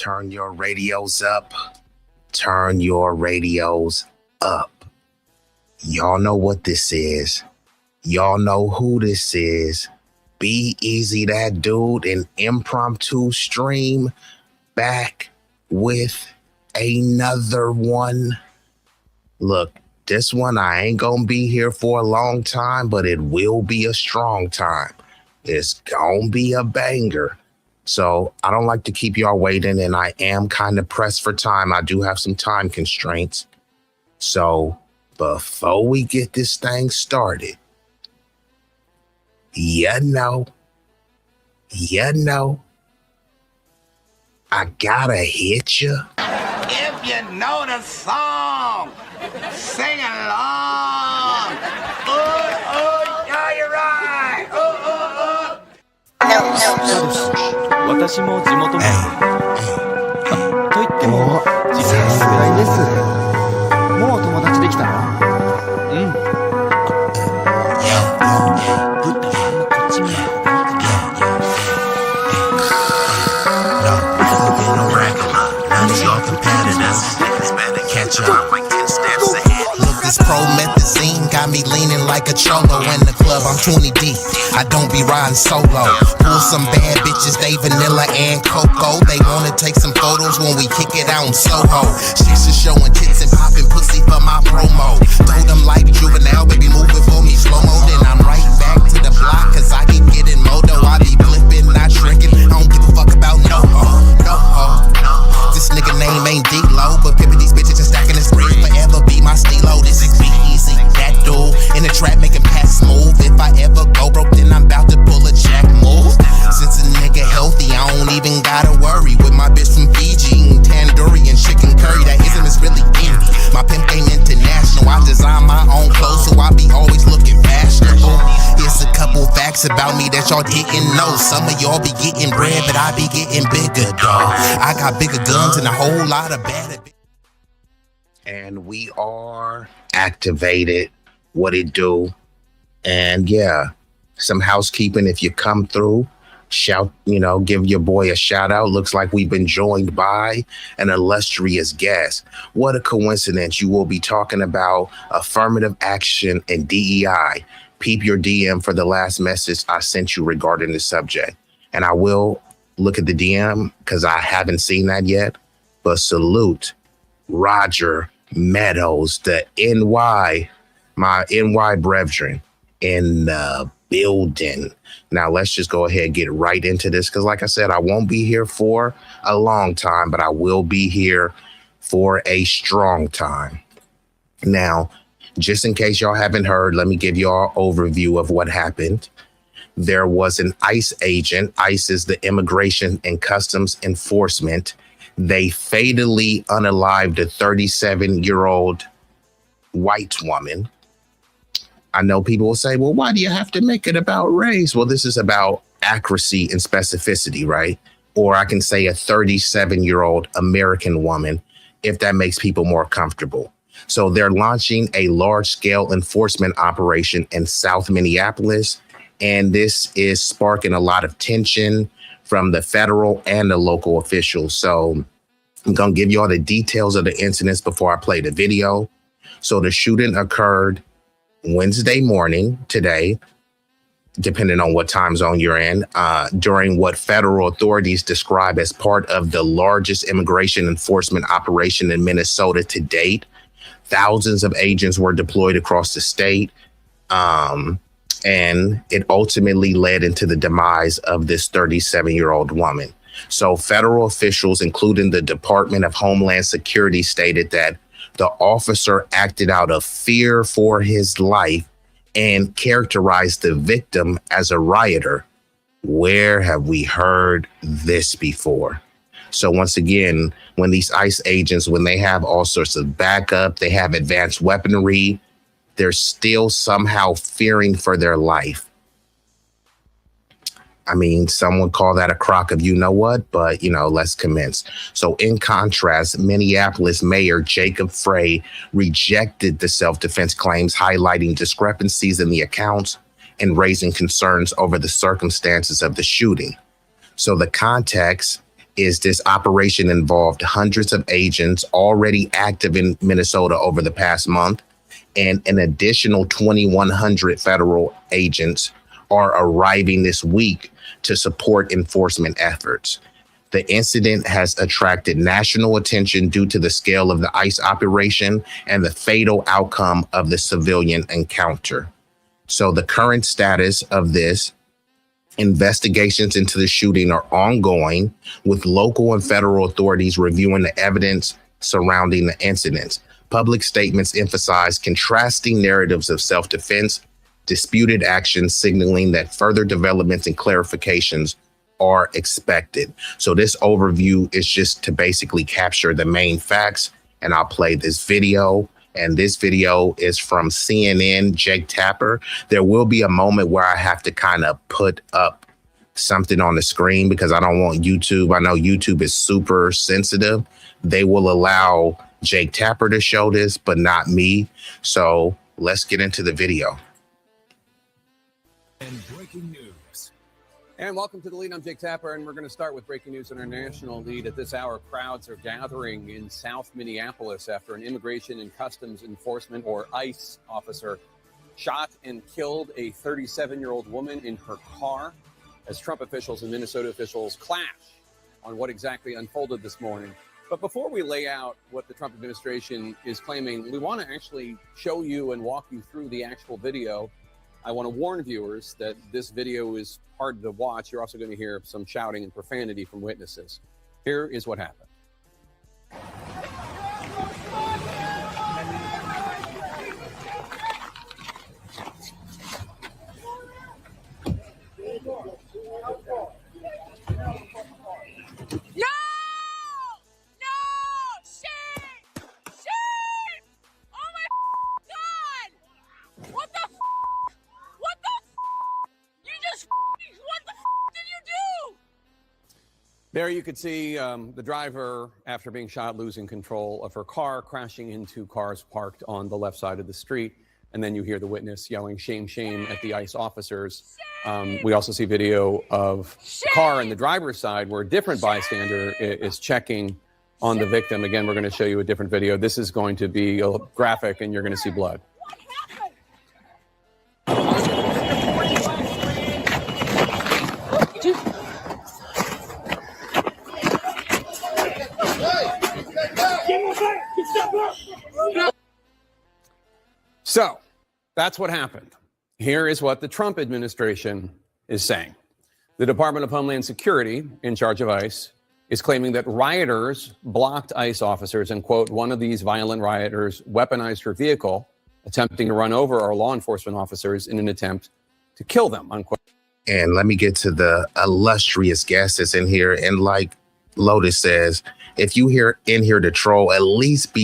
Turn your radios up. Turn your radios up. Y'all know what this is. Y'all know who this is. B-Eazy, that dude, an impromptu stream, back with another one. Look, this one I ain't gonna be here for a long time, but it will be a strong time. It's gonna be a banger. So I don't like to keep y'all waiting, and I am kind of pressed for time. I do have some time constraints. So before we get this thing started, you know, I gotta hit you. If you know the song, sing along. Yeah, you're right. 私も地元民。と言ってもさすがにです。もう友達できたの？うん。ぶっとこっち見ない方がいいかな。This promethazine got me leaning like a cholo in the club. I'm 20 deep. I don't be riding solo. Pull some bad bitches, they vanilla and cocoa. They wanna take some photos when we kick it out in Soho. Chicks is showing tits and popping pussy for my promo. Told them like juvenile, baby, move it for me slow mo. Then I'm right back to the block, cause I keep getting modo. I be flipping, not shrinking. I don't give a fuck about no ho. This nigga name ain't D-Lo, but pimping these bitches and stacking this bread forever be my stilo. This is B-Eazy, that dude in the trap making pass smooth. If I ever go broke, then I'm about to pull a jack move. Since a nigga healthy, I don't even gotta worry. With my bitch from Fiji, eating tandoori and chicken curry. That ism is really in me. My pimp game international. I design my own clothes, so I be always looking fashionable. Here's a couple facts about me that y'all didn't know. Some of y'all be getting bread, but I be getting bigger, dawg. I got bigger guns and a whole lot of bad. And we are activated. What it do? And yeah, some housekeeping. If you come through, shout, give your boy a shout out. Looks like we've been joined by an illustrious guest. What a coincidence. You will be talking about affirmative action and DEI. Peep your DM for the last message I sent you regarding the subject. And I will look at the DM because I haven't seen that yet. But salute Roger Meadows, the NY, my NY brethren in the building. Now let's just go ahead and get right into this, because like I said, I won't be here for a long time, but I will be here for a strong time. Now, just in case y'all haven't heard, let me give y'all an overview of what happened. There was an ICE agent. ICE is the Immigration and Customs Enforcement. They fatally unalived a 37-year-old white woman. I know people will say, well, why do you have to make it about race? Well, this is about accuracy and specificity, right? Or I can say a 37-year-old American woman, if that makes people more comfortable. So they're launching a large-scale enforcement operation in South Minneapolis, and this is sparking a lot of tension from the federal and the local officials. So I'm going to give you all the details of the incidents before I play the video. So the shooting occurred Wednesday morning today, depending on what time zone you're in, during what federal authorities describe as part of the largest immigration enforcement operation in Minnesota to date. Thousands of agents were deployed across the state. And it ultimately led into the demise of this 37-year-old woman. So federal officials, including the Department of Homeland Security, stated that the officer acted out of fear for his life and characterized the victim as a rioter. Where have we heard this before? So once again, when these ICE agents, when they have all sorts of backup, they have advanced weaponry, they're still somehow fearing for their life. I mean, some would call that a crock of you know what, but, let's commence. So in contrast, Minneapolis Mayor Jacob Frey rejected the self-defense claims, highlighting discrepancies in the accounts and raising concerns over the circumstances of the shooting. So the context is this operation involved hundreds of agents already active in Minnesota over the past month, and an additional 2,100 federal agents are arriving this week to support enforcement efforts. The incident has attracted national attention due to the scale of the ICE operation and the fatal outcome of the civilian encounter. So the current status of this: investigations into the shooting are ongoing, with local and federal authorities reviewing the evidence surrounding the incidents. Public statements emphasize contrasting narratives of self-defense, disputed actions, signaling that further developments and clarifications are expected. So this overview is just to basically capture the main facts, and I'll play this video. And this video is from CNN, Jake Tapper. There will be a moment where I have to kind of put up something on the screen because I don't want YouTube. I know YouTube is super sensitive. They will allow Jake Tapper to show this, but not me. So let's get into the video. And breaking news. And welcome to The Lead. I'm Jake Tapper, and we're going to start with breaking news on our national lead. At this hour, crowds are gathering in South Minneapolis after an Immigration and Customs Enforcement, or ICE, officer shot and killed a 37-year-old woman in her car as Trump officials and Minnesota officials clash on what exactly unfolded this morning. But before we lay out what the Trump administration is claiming, we want to actually show you and walk you through the actual video. I want to warn viewers that this video is hard to watch. You're also going to hear some shouting and profanity from witnesses. Here is what happened. There you could see the driver, after being shot, losing control of her car, crashing into cars parked on the left side of the street. And then you hear the witness yelling, "Shame, shame," at the ICE officers. We also see video of the car on the driver's side where a different bystander is checking on the victim. Again, we're going to show you a different video. This is going to be a graphic, and you're going to see blood. So that's what happened. Here is what the Trump administration is saying. The Department of Homeland Security, in charge of ICE, is claiming that rioters blocked ICE officers and, quote, one of these violent rioters weaponized her vehicle, attempting to run over our law enforcement officers in an attempt to kill them, unquote. And let me get to the illustrious guest that's in here. And like Lotus says, if you in here to troll, at least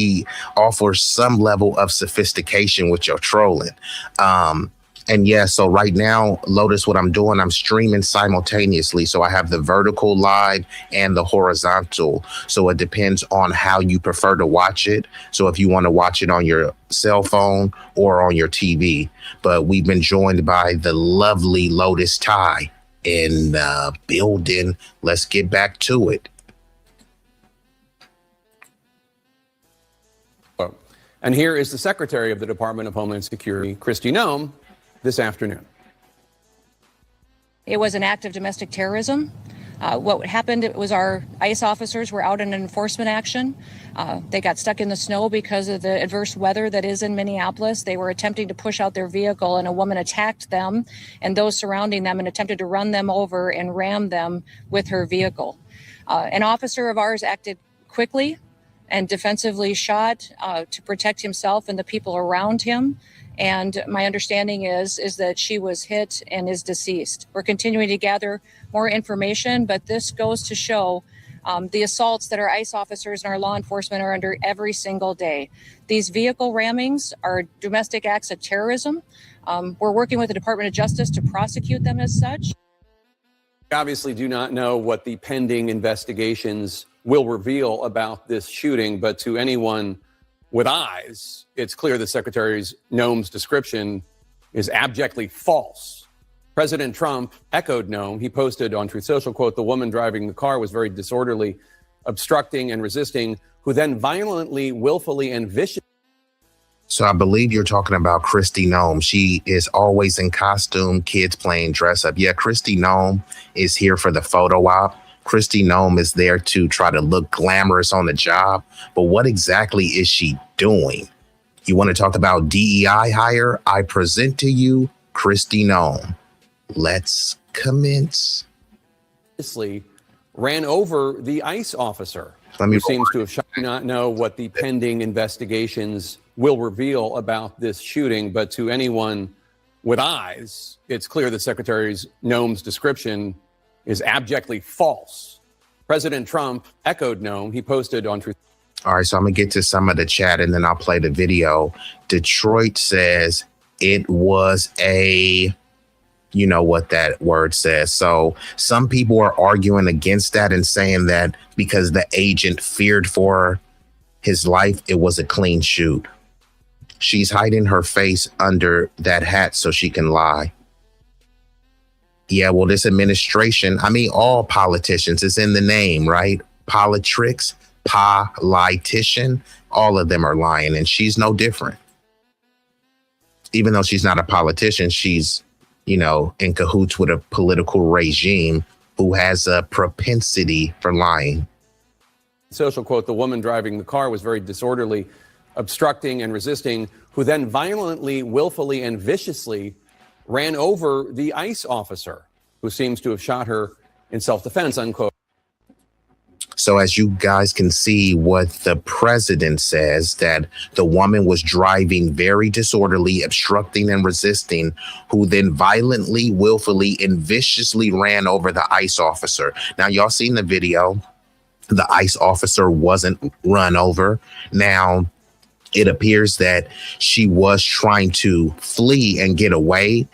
offer some level of sophistication with your trolling. And yeah, so right now, Lotus, what I'm doing, I'm streaming simultaneously. So I have the vertical live and the horizontal. So it depends on how you prefer to watch it. So if you want to watch it on your cell phone or on your TV. But we've been joined by the lovely Lotus Ty in the building. Let's get back to it. And here is the Secretary of the Department of Homeland Security, Kristi Noem, this afternoon. It was an act of domestic terrorism. What happened was our ICE officers were out in an enforcement action. They got stuck in the snow because of the adverse weather that is in Minneapolis. They were attempting to push out their vehicle, and a woman attacked them and those surrounding them and attempted to run them over and ram them with her vehicle. An officer of ours acted quickly and defensively shot to protect himself and the people around him. And my understanding is that she was hit and is deceased. We're continuing to gather more information, but this goes to show the assaults that our ICE officers and our law enforcement are under every single day. These vehicle rammings are domestic acts of terrorism. We're working with the Department of Justice to prosecute them as such. We obviously do not know what the pending investigations will reveal about this shooting, but to anyone with eyes, it's clear the Secretary Noem's description is abjectly false. President Trump echoed no. He posted on Truth Social, quote, "The woman driving the car was very disorderly, obstructing and resisting, who then violently, willfully, and viciously." So I believe you're talking about Kristi Noem. She is always in costume, kids playing dress up. Yeah, Kristi Noem is here for the photo op. Kristi Noem is there to try to look glamorous on the job. But what exactly is she doing? You want to talk about DEI hire? I present to you Kristi Noem. Let's commence. Ran over the ICE officer, who seems to have not know what the pending investigations will reveal about this shooting. But to anyone with eyes, it's clear that Secretary Noem's description is abjectly false. President Trump echoed Noem. He posted on Truth. All right, so I'm going to get to some of the chat and then I'll play the video. Detroit says it was a, you know what that word says. So some people are arguing against that and saying that because the agent feared for his life, it was a clean shoot. She's hiding her face under that hat so she can lie. Yeah, well, this administration, I mean, all politicians, is in the name, right? Politrix, politician, all of them are lying, and she's no different. Even though she's not a politician, she's, you know, in cahoots with a political regime who has a propensity for lying. Social, quote, "The woman driving the car was very disorderly, obstructing and resisting, who then violently, willfully, and viciously ran over the ICE officer, who seems to have shot her in self-defense," unquote. So as you guys can see what the president says, that the woman was driving very disorderly, obstructing and resisting, who then violently, willfully, and viciously ran over the ICE officer. Now, y'all seen the video. The ICE officer wasn't run over. Now, it appears that she was trying to flee and get away,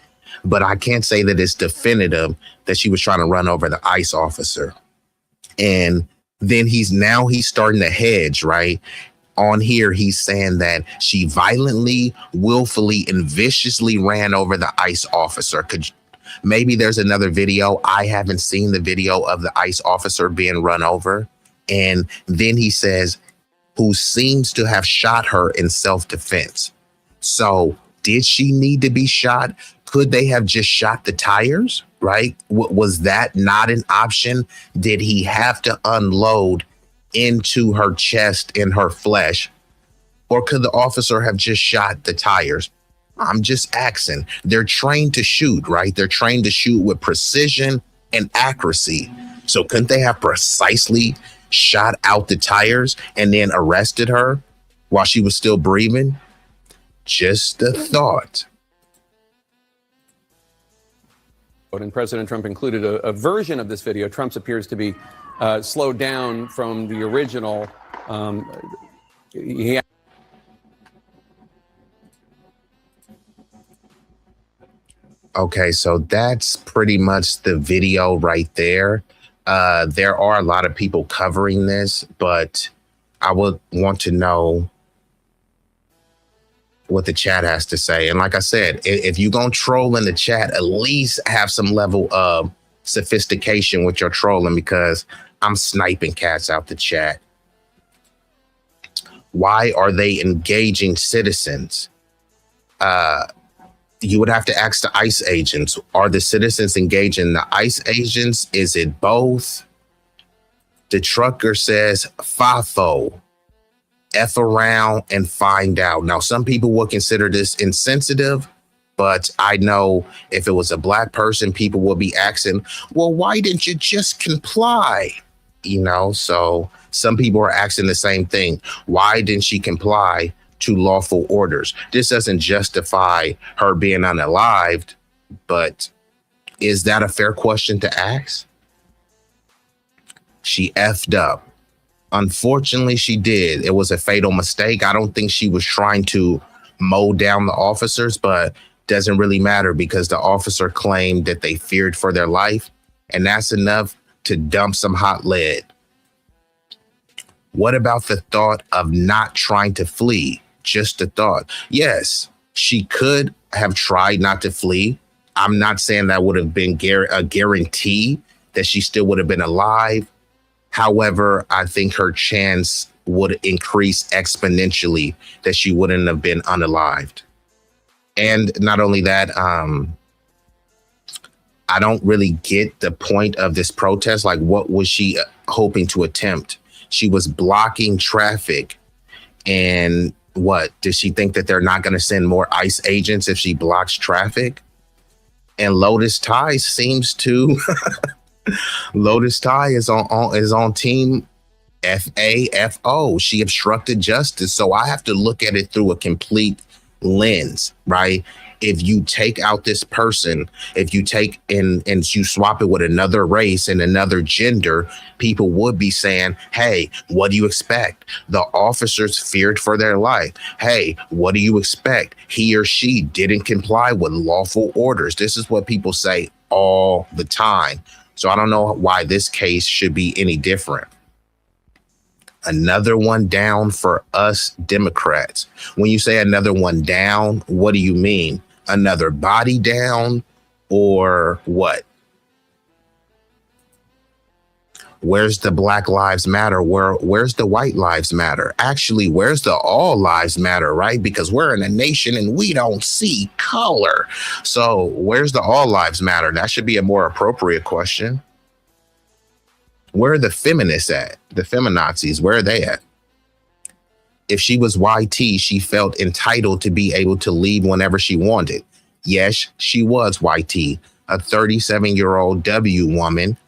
but I can't say that it's definitive that she was trying to run over the ICE officer. And then he's starting to hedge, right? On here, he's saying that she violently, willfully, and viciously ran over the ICE officer. Maybe there's another video. I haven't seen the video of the ICE officer being run over. And then he says, who seems to have shot her in self-defense. So did she need to be shot? Could they have just shot the tires, right? Was that not an option? Did he have to unload into her chest and her flesh? Or could the officer have just shot the tires? I'm just asking. They're trained to shoot, right? They're trained to shoot with precision and accuracy. So couldn't they have precisely shot out the tires and then arrested her while she was still breathing? Just a thought. And President Trump included a version of this video. Trump's appears to be slowed down from the original. Okay, so that's pretty much the video right there. There are a lot of people covering this, but I would want to know what the chat has to say. And like I said, if you're going to troll in the chat, at least have some level of sophistication with your trolling, because I'm sniping cats out the chat. Why are they engaging citizens? You would have to ask the ICE agents. Are the citizens engaging the ICE agents? Is it both? The trucker says, FAFO. F around and find out. Now, some people will consider this insensitive, but I know if it was a black person, people will be asking, well, why didn't you just comply? You know, so some people are asking the same thing. Why didn't she comply to lawful orders? This doesn't justify her being unalived, but is that a fair question to ask? She effed up. Unfortunately, she did. It was a fatal mistake. I don't think she was trying to mow down the officers, but doesn't really matter because the officer claimed that they feared for their life, and that's enough to dump some hot lead. What about the thought of not trying to flee? Just a thought. Yes, she could have tried not to flee. I'm not saying that would have been a guarantee that she still would have been alive. However, I think her chance would increase exponentially that she wouldn't have been unalived. And not only that, I don't really get the point of this protest. Like, what was she hoping to attempt? She was blocking traffic. And what? Does she think that they're not going to send more ICE agents if she blocks traffic? And Lotus Tie seems to Lotus Tie is on team FAFO. She obstructed justice. So I have to look at it through a complete lens, right? If you take out this person, if you take and you swap it with another race and another gender, people would be saying, hey, what do you expect? The officers feared for their life. Hey, what do you expect? He or she didn't comply with lawful orders. This is what people say all the time. So I don't know why this case should be any different. Another one down for us Democrats. When you say another one down, what do you mean? Another body down or what? Where's the Black Lives Matter? Where's the White Lives Matter? Actually, where's the All Lives Matter, right? Because we're in a nation and we don't see color. So where's the All Lives Matter? That should be a more appropriate question. Where are the feminists at? The feminazis, where are they at? If she was YT, she felt entitled to be able to leave whenever she wanted. Yes, she was YT, a 37-year-old W woman.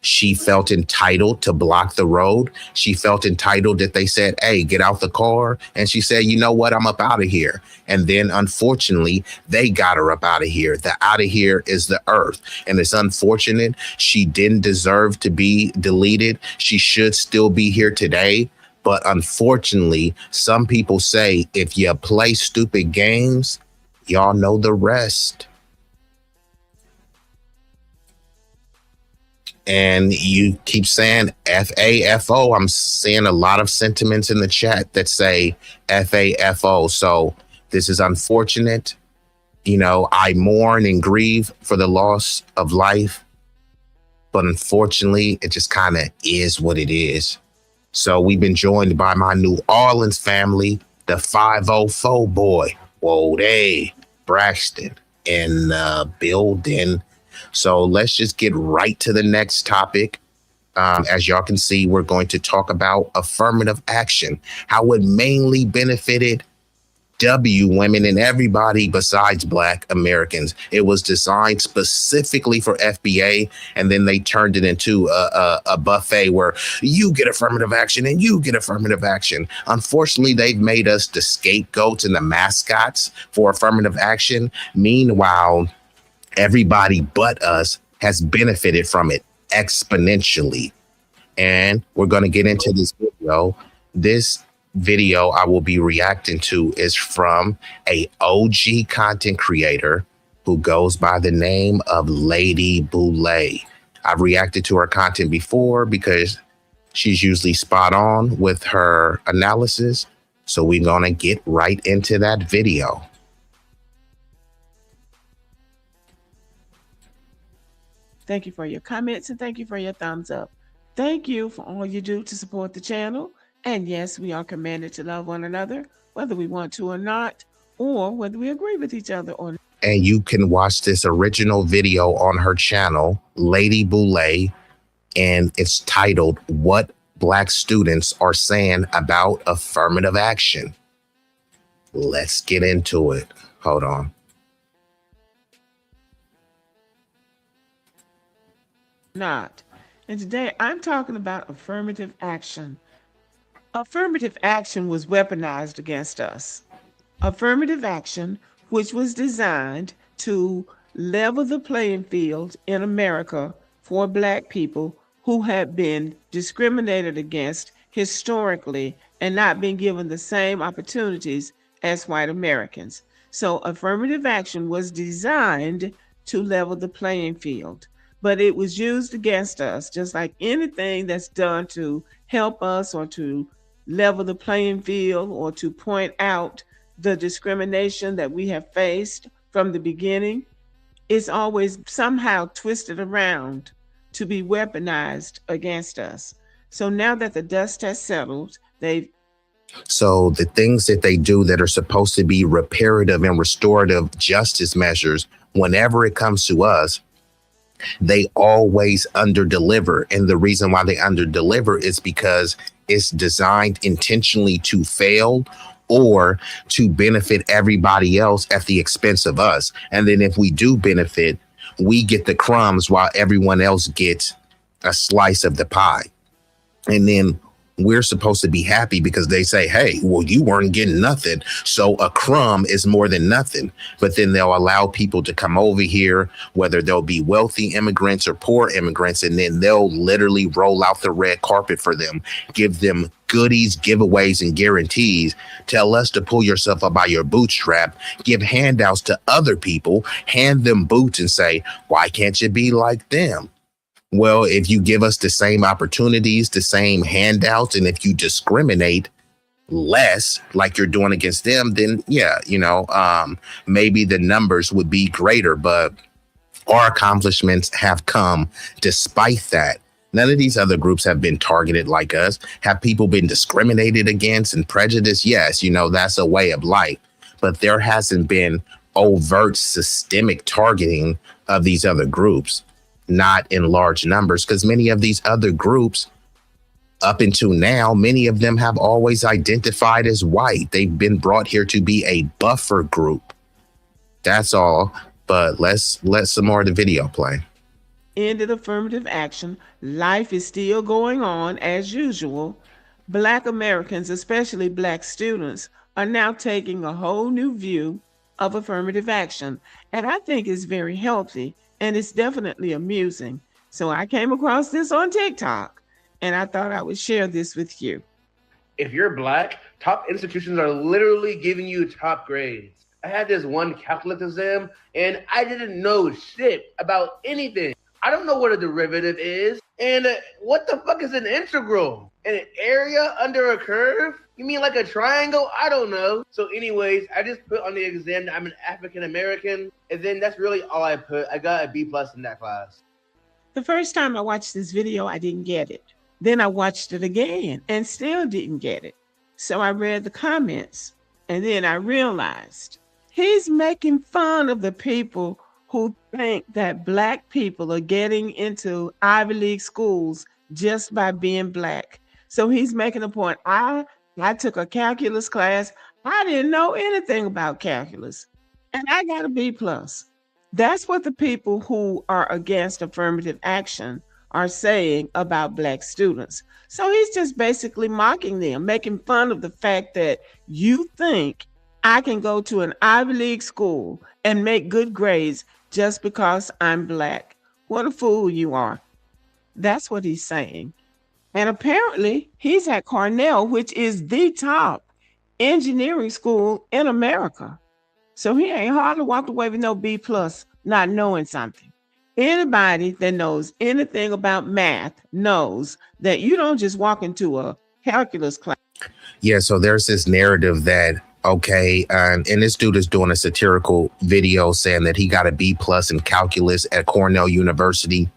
She felt entitled to block the road. She felt entitled that they said, hey, get out the car. And she said, you know what? I'm up out of here. And then unfortunately, they got her up out of here. The out of here is the earth. And it's unfortunate. She didn't deserve to be deleted. She should still be here today. But unfortunately, some people say if you play stupid games, y'all know the rest. And you keep saying FAFO. I'm seeing a lot of sentiments in the chat that say FAFO. So this is unfortunate. You know, I mourn and grieve for the loss of life. But unfortunately, it just kind of is what it is. So we've been joined by my New Orleans family, the 504 boy. Whoa, they Braxton in the building. So let's just get right to the next topic. As y'all can see, we're going to talk about affirmative action, how it mainly benefited W women and everybody besides Black Americans. It was designed specifically for FBA, and then they turned it into a buffet where you get affirmative action and you get affirmative action. Unfortunately, they've made us the scapegoats and the mascots for affirmative action. Meanwhile, everybody but us has benefited from it exponentially. And we're going to get into this video. This video I will be reacting to is from a OG content creator who goes by the name of Lady Boulay. I've reacted to her content before because she's usually spot on with her analysis. So we're going to get right into that video. Thank you for your comments and thank you for your thumbs up. Thank you for all you do to support the channel. And yes, we are commanded to love one another, whether we want to or not, or whether we agree with each other or not. And you can watch this original video on her channel, Lady Boulay, and it's titled, What Black Students Are Saying About Affirmative Action. Let's get into it. Hold on. Not. And today I'm talking about affirmative action. Affirmative action was weaponized against us. Affirmative action, which was designed to level the playing field in America for Black people who had been discriminated against historically and not been given the same opportunities as white Americans. So affirmative action was designed to level the playing field, but it was used against us, just like anything that's done to help us or to level the playing field or to point out the discrimination that we have faced from the beginning. it's always somehow twisted around to be weaponized against us. So now that the dust has settled, So the things that they do that are supposed to be reparative and restorative justice measures, whenever it comes to us, they always underdeliver. And the reason why they underdeliver is because it's designed intentionally to fail or to benefit everybody else at the expense of us. And then if we do benefit, we get the crumbs while everyone else gets a slice of the pie. And then we're supposed to be happy because they say, hey, well, you weren't getting nothing. So a crumb is more than nothing. But then they'll allow people to come over here, whether they'll be wealthy immigrants or poor immigrants, and then they'll literally roll out the red carpet for them, give them goodies, giveaways, and guarantees. Tell us to pull yourself up by your bootstrap, give handouts to other people, hand them boots and say, why can't you be like them? Well, if you give us the same opportunities, the same handouts, and if you discriminate less like you're doing against them, then yeah, maybe the numbers would be greater, but our accomplishments have come despite that. None of these other groups have been targeted like us. Have people been discriminated against and prejudiced? Yes, that's a way of life, but there hasn't been overt systemic targeting of these other groups. Not in large numbers, because many of these other groups up until now, many of them have always identified as white. They've been brought here to be a buffer group. That's all. But let's let some more of the video play. ended affirmative action. Life is still going on as usual. Black Americans, especially Black students, are now taking a whole new view of affirmative action. And I think it's very healthy and it's definitely amusing. So I came across this on TikTok and I thought I would share this with you. If you're Black, top institutions are literally giving you top grades. I had this one calculus exam and I didn't know shit about anything. I don't know what a derivative is. And what the fuck is an integral? An area under a curve? You mean like a triangle? I don't know. So anyways, I just put on the exam that I'm an African American. And then that's really all I put. I got a B+ in that class. The first time I watched this video, I didn't get it. Then I watched it again and still didn't get it. So I read the comments and then I realized he's making fun of the people who think that Black people are getting into Ivy League schools just by being Black. So he's making a point. I took a calculus class. I didn't know anything about calculus and I got a B+. That's what the people who are against affirmative action are saying about Black students. So he's just basically mocking them, making fun of the fact that you think I can go to an Ivy League school and make good grades just because I'm Black. What a fool you are. That's what he's saying. And apparently he's at Cornell, which is the top engineering school in America. So he ain't hardly walked away with no B+, not knowing something. Anybody that knows anything about math knows that you don't just walk into a calculus class. Yeah, so there's this narrative that, okay, and this dude is doing a satirical video saying that he got a B+ in calculus at Cornell University.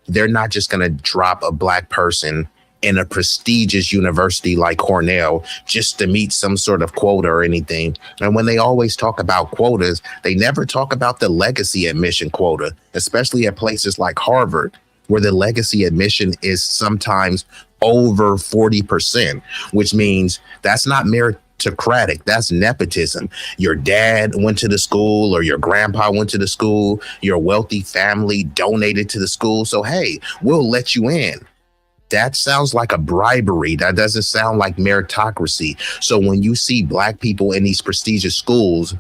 They're not just going to drop a Black person in a prestigious university like Cornell just to meet some sort of quota or anything. And when they always talk about quotas, they never talk about the legacy admission quota, especially at places like Harvard, where the legacy admission is sometimes over 40%, which means that's not meritocratic. That's nepotism. Your dad went to the school or your grandpa went to the school, your wealthy family donated to the school. So, hey, we'll let you in. That sounds like a bribery. That doesn't sound like meritocracy. So when you see Black people in these prestigious schools,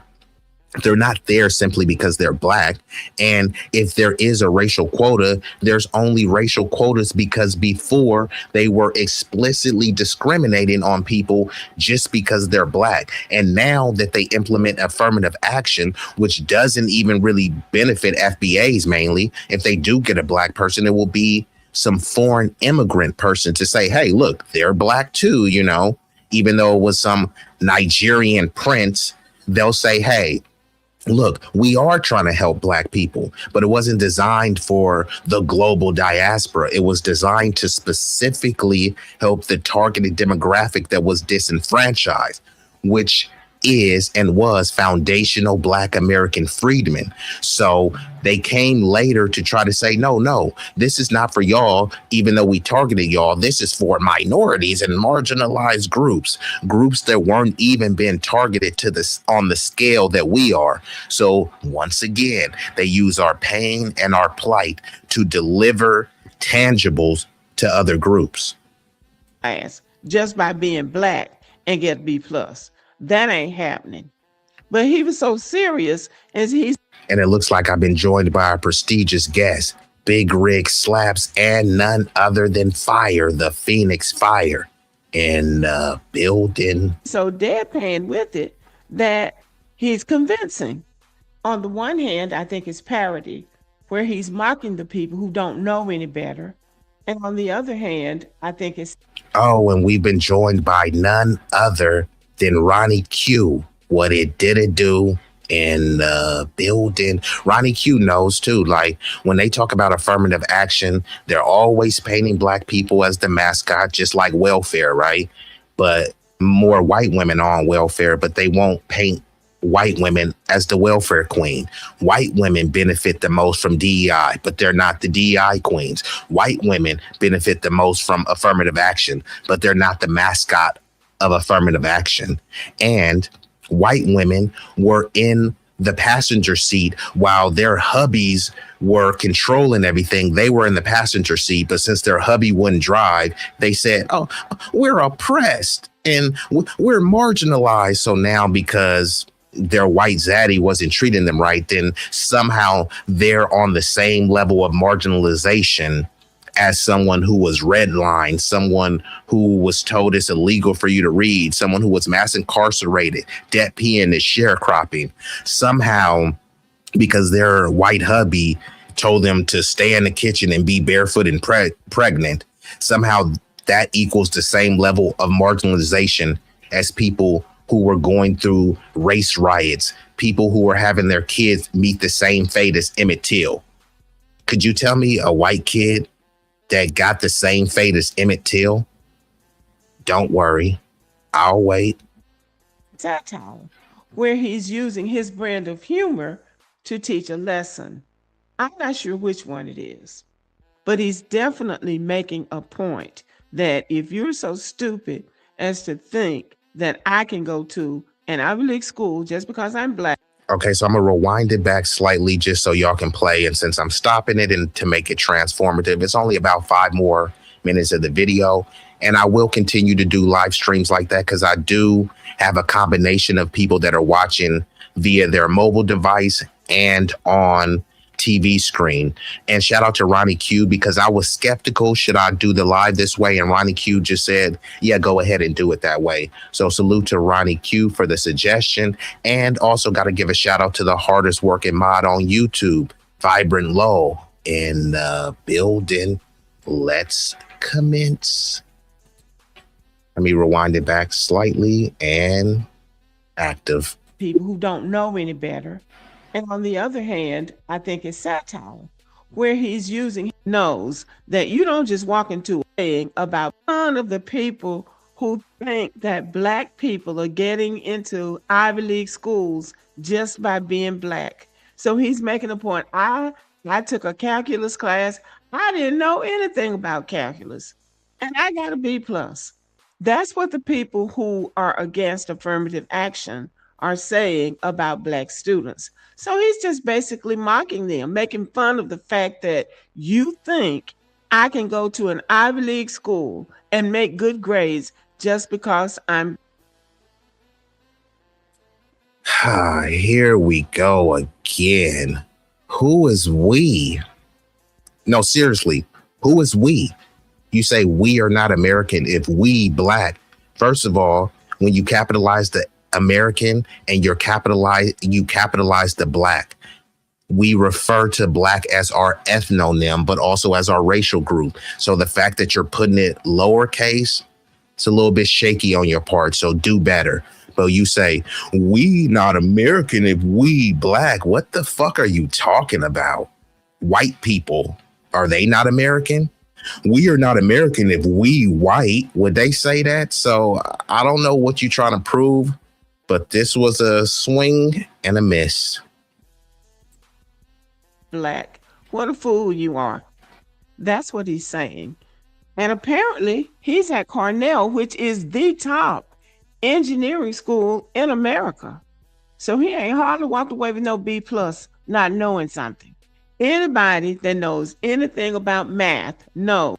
they're not there simply because they're Black. And if there is a racial quota, there's only racial quotas because before they were explicitly discriminating on people just because they're Black. And now that they implement affirmative action, which doesn't even really benefit FBAs mainly, if they do get a Black person, it will be some foreign immigrant person to say, hey, look, they're Black too, even though it was some Nigerian prince, they'll say, hey, look, we are trying to help Black people, but it wasn't designed for the global diaspora. It was designed to specifically help the targeted demographic that was disenfranchised, which is and was foundational Black American freedmen. So they came later to try to say, no, this is not for y'all, even though we targeted y'all. This is for minorities and marginalized groups that weren't even being targeted to this on the scale that we are. So once again, they use our pain and our plight to deliver tangibles to other groups. Just by being Black and get B+. That ain't happening. But he was so serious as he's. And it looks like I've been joined by a prestigious guest, Big Rig Slaps, and none other than Fire, the Phoenix Fire, in the building. So deadpan with it that he's convincing. On the one hand, I think it's parody, where he's mocking the people who don't know any better. And on the other hand, I think it's. Oh, and we've been joined by none other than Ronnie Q. What it did do in the building. Ronnie Q knows too. Like when they talk about affirmative action, they're always painting Black people as the mascot, just like welfare, right? But more white women on welfare, but they won't paint white women as the welfare queen. White women benefit the most from DEI, but they're not the DEI queens. White women benefit the most from affirmative action, but they're not the mascot of affirmative action. And white women were in the passenger seat while their hubbies were controlling everything. They were in the passenger seat, but since their hubby wouldn't drive, they said, oh, we're oppressed and we're marginalized. So now because their white zaddy wasn't treating them right, then somehow they're on the same level of marginalization as someone who was redlined, someone who was told it's illegal for you to read, someone who was mass incarcerated, debt peeing and sharecropping. Somehow, because their white hubby told them to stay in the kitchen and be barefoot and pregnant, somehow that equals the same level of marginalization as people who were going through race riots, people who were having their kids meet the same fate as Emmett Till. Could you tell me a white kid that got the same fate as Emmett Till? Don't worry, I'll wait. Satire, where he's using his brand of humor to teach a lesson. I'm not sure which one it is, but he's definitely making a point that if you're so stupid as to think that I can go to an Ivy League school just because I'm Black. Okay, so I'm gonna rewind it back slightly just so y'all can play. And since I'm stopping it and to make it transformative, it's only about 5 more minutes of the video. And I will continue to do live streams like that because I do have a combination of people that are watching via their mobile device and on TV screen. And shout out to Ronnie Q because I was skeptical. Should I do the live this way? And Ronnie Q just said, yeah, go ahead and do it that way. So salute to Ronnie Q for the suggestion. And also got to give a shout out to the hardest working mod on YouTube, Vibrant Low, in the building. Let's commence. Let me rewind it back slightly and active. People who don't know any better. And on the other hand, I think it's satire, where he's using knows that you don't just walk into a thing about none of the people who think that Black people are getting into Ivy League schools just by being Black. So he's making a point. I took a calculus class. I didn't know anything about calculus, and I got a B+. That's what the people who are against affirmative action are saying about Black students. So he's just basically mocking them, making fun of the fact that you think I can go to an Ivy League school and make good grades just because I'm. Here we go again. Who is we? No, seriously, who is we? You say we are not American if we Black. First of all, when you capitalize the American and you capitalize the Black. We refer to Black as our ethnonym, but also as our racial group. So the fact that you're putting it lowercase, it's a little bit shaky on your part. So do better. But you say, we not American if we black. What the fuck are you talking about? White people, are they not American? We are not American if we white. Would they say that? So I don't know what you're trying to prove, but this was a swing and a miss. Black. What a fool you are. That's what he's saying. And apparently he's at Cornell, which is the top engineering school in America. So he ain't hardly walked away with no B plus, not knowing something. Anybody that knows anything about math knows.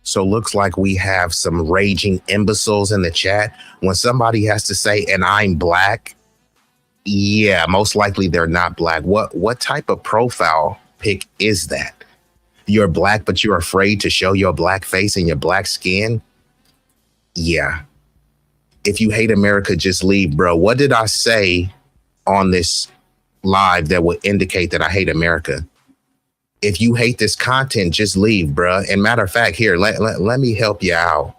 So looks like we have some raging imbeciles in the chat. When somebody has to say, and I'm black, yeah, most likely they're not black. What type of profile pic is that? You're black, but you're afraid to show your black face and your black skin? Yeah. If you hate America, just leave, bro. What did I say on this live that would indicate that I hate America? If you hate this content, just leave, bro. And matter of fact, here, let me help you out.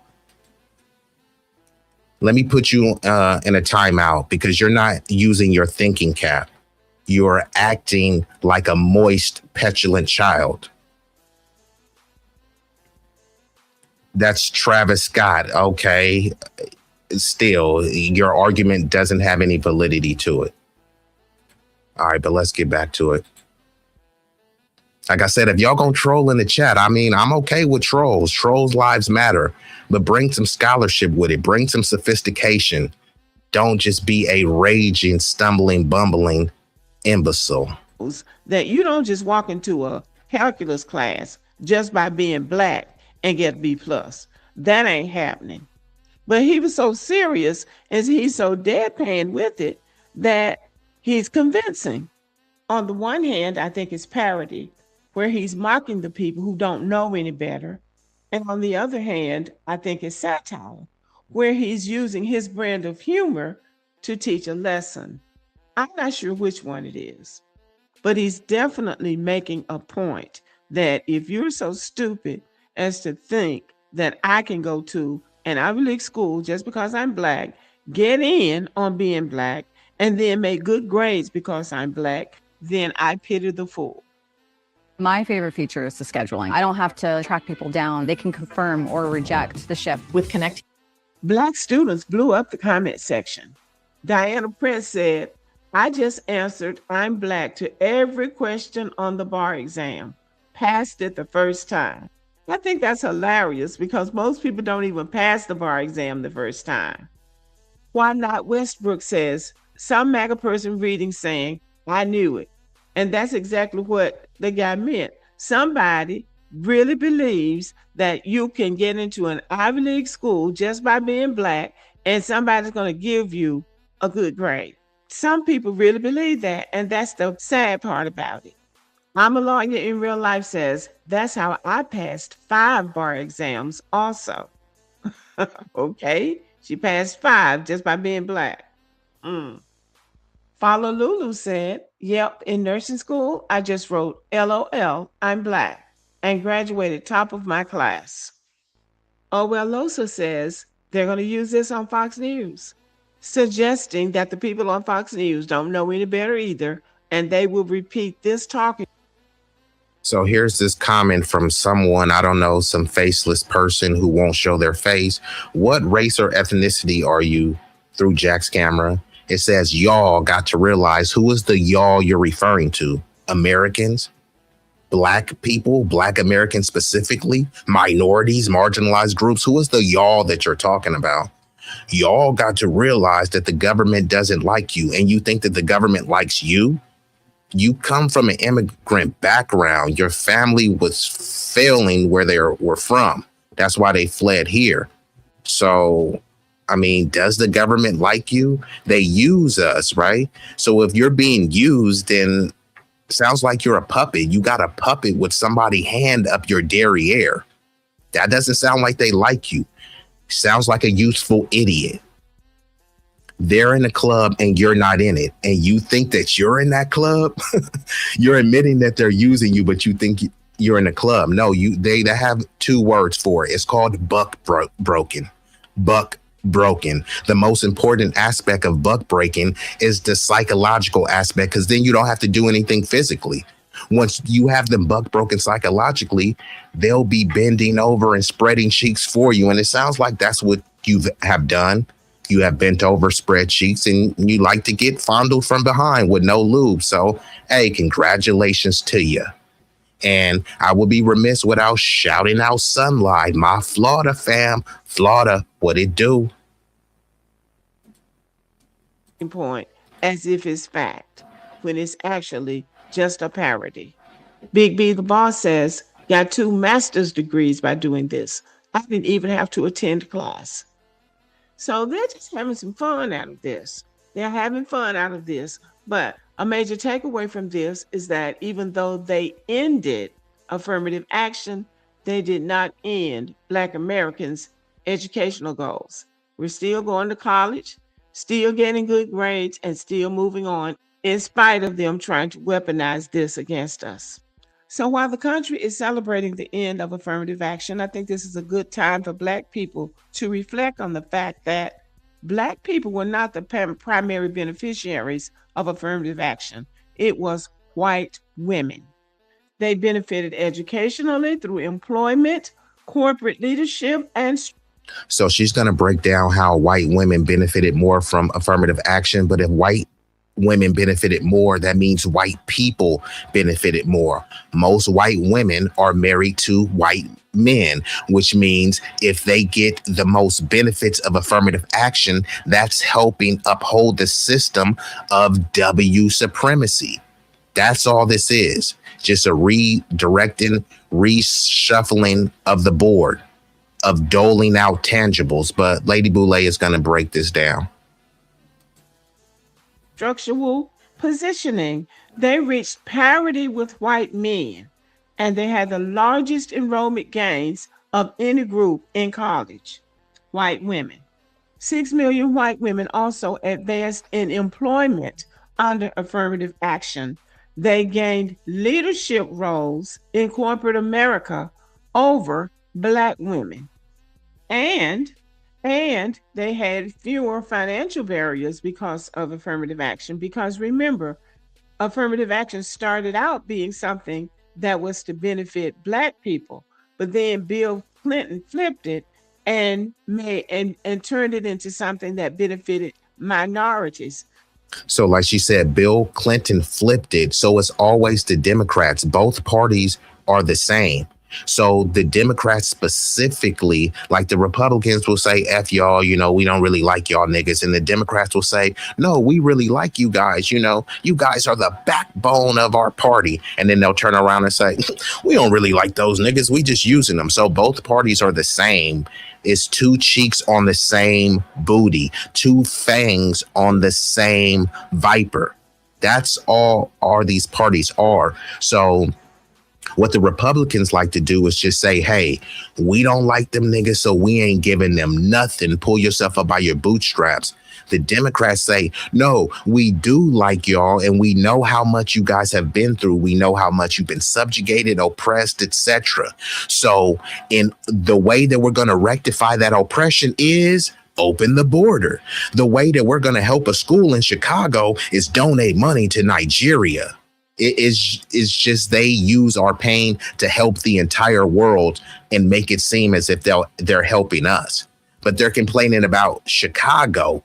Let me put you in a timeout because you're not using your thinking cap. You're acting like a moist, petulant child. That's Travis Scott. Okay. Still, your argument doesn't have any validity to it. All right, but let's get back to it. Like I said, if y'all gonna troll in the chat, I mean, I'm okay with trolls. Trolls' lives matter, but bring some scholarship with it. Bring some sophistication. Don't just be a raging, stumbling, bumbling imbecile. That you don't just walk into a calculus class just by being black and get B plus. That ain't happening. But he was so serious and he's so deadpan with it that he's convincing. On the one hand, I think it's parody, where he's mocking the people who don't know any better. And on the other hand, I think it's satire, where he's using his brand of humor to teach a lesson. I'm not sure which one it is, but he's definitely making a point that if you're so stupid as to think that I can go to an Ivy League school just because I'm black, get in on being black, and then make good grades because I'm black, then I pity the fool. My favorite feature is the scheduling. I don't have to track people down. They can confirm or reject the shift with Connect. Black students blew up the comment section. Diana Prince said, I just answered I'm black to every question on the bar exam. Passed it the first time. I think that's hilarious because most people don't even pass the bar exam the first time. Why Not Westbrook says, some MAGA person reading saying, I knew it. And that's exactly what the guy meant. Somebody really believes that you can get into an Ivy League school just by being black and somebody's going to give you a good grade. Some people really believe that, and that's the sad part about it. I'm a lawyer in real life says, that's how I passed 5 bar exams also. Okay, she passed 5 just by being black. Follow Lulu said, yep, in nursing school, I just wrote LOL, I'm black, and graduated top of my class. Owelosa says, they're going to use this on Fox News, suggesting that the people on Fox News don't know any better either, and they will repeat this talking. So here's this comment from someone, I don't know, some faceless person who won't show their face. What race or ethnicity are you? Through Jack's camera. It says, y'all got to realize who is the y'all you're referring to? Americans, black people, black Americans specifically, minorities, marginalized groups. Who is the y'all that you're talking about? Y'all got to realize that the government doesn't like you and you think that the government likes you. You come from an immigrant background. Your family was failing where they were from. That's why they fled here. So, I mean, does the government like you? They use us, right? So if you're being used, then it sounds like you're a puppet. You got a puppet with somebody hand up your derriere. That doesn't sound like they like you. Sounds like a useful idiot. They're in a club and you're not in it. And you think that you're in that club? You're admitting that they're using you, but you think you're in a club. No, they have 2 words for it. It's called buck broken. Buck broken. The most important aspect of buck breaking is the psychological aspect, because then you don't have to do anything physically. Once you have them buck broken psychologically, they'll be bending over and spreading cheeks for you. And it sounds like that's what you have done. You have bent over, spread cheeks, and you like to get fondled from behind with no lube. So, hey, congratulations to you. And I would be remiss without shouting out Sunlight, my Florida fam. Florida, what it do? Point as if it's fact when it's actually just a parody. Big B, the boss, says, got 2 master's degrees by doing this. I didn't even have to attend class. So they're just having some fun out of this. They're having fun out of this. But a major takeaway from this is that even though they ended affirmative action, they did not end Black Americans' educational goals. We're still going to college, still getting good grades, and still moving on, in spite of them trying to weaponize this against us. So while the country is celebrating the end of affirmative action, I think this is a good time for Black people to reflect on the fact that Black people were not the primary beneficiaries of affirmative action. It was white women. They benefited educationally through employment, corporate leadership, and So she's going to break down how white women benefited more from affirmative action. But if white women benefited more, that means white people benefited more. Most white women are married to white men, which means if they get the most benefits of affirmative action, that's helping uphold the system of W supremacy. That's all this is. Just a redirecting, reshuffling of the board, of doling out tangibles. But Lady Boulay is going to break this down. Structural positioning. They reached parity with white men, and they had the largest enrollment gains of any group in college. White women. 6 million white women also advanced in employment under affirmative action. They gained leadership roles in corporate America over Black women. And they had fewer financial barriers because of affirmative action. Because remember, affirmative action started out being something that was to benefit Black people, but then Bill Clinton flipped it and turned it into something that benefited minorities. So like she said, Bill Clinton flipped it. So it's always the Democrats. Both parties are the same. So the Democrats specifically, like the Republicans will say, F y'all, you know, we don't really like y'all niggas. And the Democrats will say, no, we really like you guys. You know, you guys are the backbone of our party. And then they'll turn around and say, we don't really like those niggas. We just using them. So both parties are the same. It's 2 cheeks on the same booty, 2 fangs on the same viper. That's all these parties are. So what the Republicans like to do is just say, hey, we don't like them niggas, so we ain't giving them nothing. Pull yourself up by your bootstraps. The Democrats say, no, we do like y'all, and we know how much you guys have been through. We know how much you've been subjugated, oppressed, etc. So in the way that we're going to rectify that oppression is open the border. The way that we're going to help a school in Chicago is donate money to Nigeria. It's just they use our pain to help the entire world and make it seem as if they're helping us. But they're complaining about Chicago,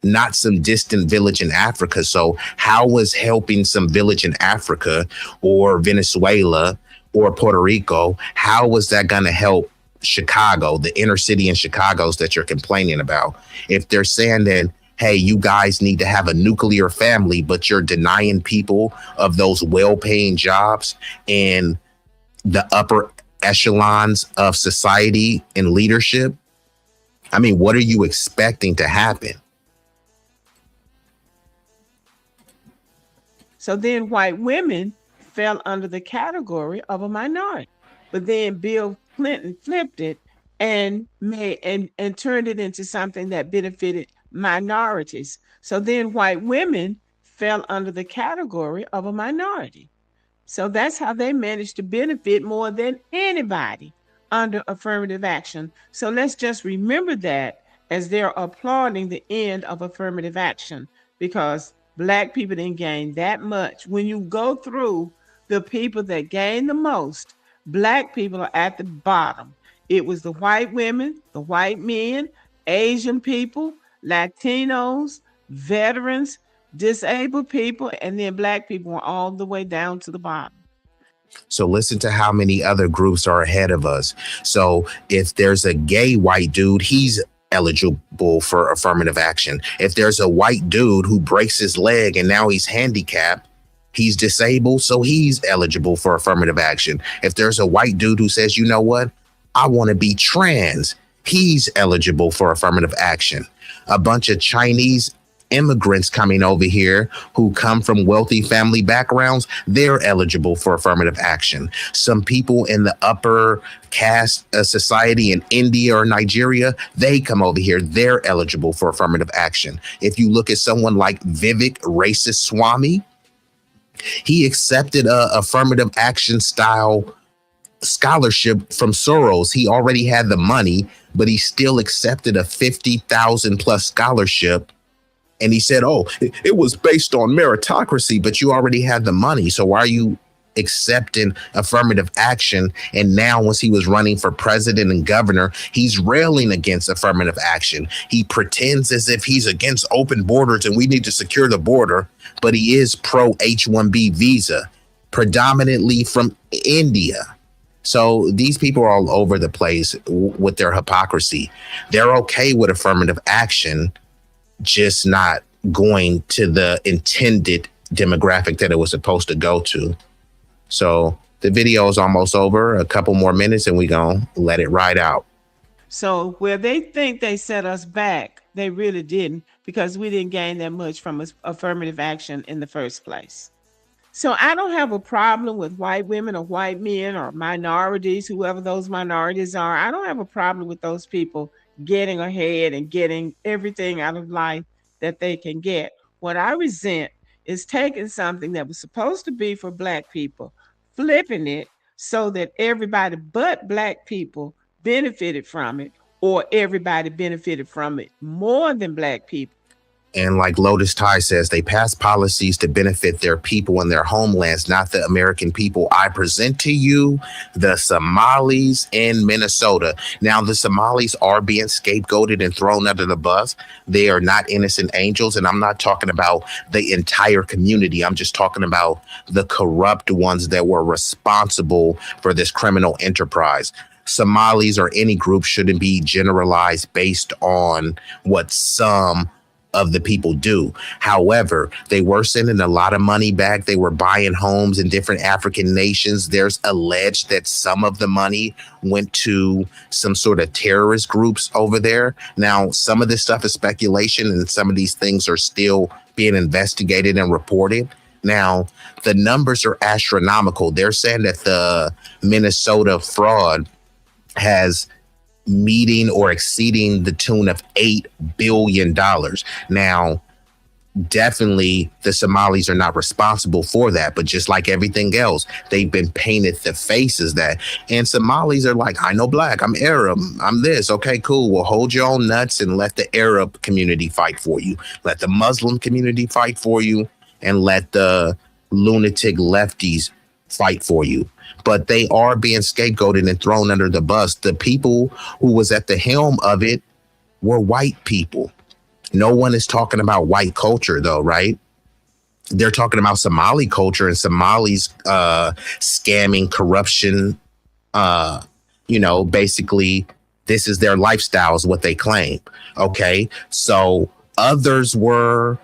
not some distant village in Africa. So how was helping some village in Africa or Venezuela or Puerto Rico, how was that going to help Chicago, the inner city in Chicago's that you're complaining about? If they're saying that, hey, you guys need to have a nuclear family, but you're denying people of those well-paying jobs in the upper echelons of society and leadership, I mean, what are you expecting to happen? So then white women fell under the category of a minority. But then Bill Clinton flipped it and turned it into something that benefited minorities. So then white women fell under the category of a minority. So that's how they managed to benefit more than anybody under affirmative action. So let's just remember that as they're applauding the end of affirmative action because Black people didn't gain that much. When you go through the people that gain the most, Black people are at the bottom. It was the white women, the white men, Asian people, Latinos, veterans, disabled people, and then Black people were all the way down to the bottom. So listen to how many other groups are ahead of us. So if there's a gay white dude, he's eligible for affirmative action. If there's a white dude who breaks his leg and now he's handicapped, he's disabled, so he's eligible for affirmative action. If there's a white dude who says, you know what, I want to be trans, he's eligible for affirmative action. A bunch of Chinese immigrants coming over here who come from wealthy family backgrounds, they're eligible for affirmative action. Some people in the upper caste society in India or Nigeria, they come over here, they're eligible for affirmative action. If you look at someone like Vivek Ramaswamy, he accepted a affirmative action style scholarship from Soros. He already had the money, but he still accepted a 50,000 plus scholarship. And he said, oh, it was based on meritocracy, but you already had the money. So why are you accepting affirmative action? And now once he was running for president and governor, he's railing against affirmative action. He pretends as if he's against open borders and we need to secure the border, but he is pro H-1B visa, predominantly from India. So these people are all over the place with their hypocrisy. They're okay with affirmative action, just not going to the intended demographic that it was supposed to go to. So the video is almost over. A couple more minutes and we gonna let it ride out. So where they think they set us back, they really didn't, because we didn't gain that much from affirmative action in the first place. So I don't have a problem with white women or white men or minorities, whoever those minorities are. I don't have a problem with those people getting ahead and getting everything out of life that they can get. What I resent is taking something that was supposed to be for Black people, flipping it so that everybody but Black people benefited from it, or everybody benefited from it more than Black people. And like Lotus Ty says, they pass policies to benefit their people and their homelands, not the American people. I present to you the Somalis in Minnesota. Now, the Somalis are being scapegoated and thrown under the bus. They are not innocent angels. And I'm not talking about the entire community. I'm just talking about the corrupt ones that were responsible for this criminal enterprise. Somalis or any group shouldn't be generalized based on what some of the people do. However, they were sending a lot of money back. They were buying homes in different African nations. There's alleged that some of the money went to some sort of terrorist groups over there. Now, some of this stuff is speculation and some of these things are still being investigated and reported. Now, the numbers are astronomical. They're saying that the Minnesota fraud has meeting or exceeding the tune of $8 billion. Now, definitely the Somalis are not responsible for that, but just like everything else, they've been painted the faces that. And Somalis are like, I know Black, I'm Arab, I'm this. Okay, cool. Well, hold your own nuts and let the Arab community fight for you. Let the Muslim community fight for you, and let the lunatic lefties fight for you. But they are being scapegoated and thrown under the bus. The people who was at the helm of it were white people. No one is talking about white culture, though, right? They're talking about Somali culture and Somalis scamming, corruption. Basically, this is their lifestyle is what they claim. Okay, so others were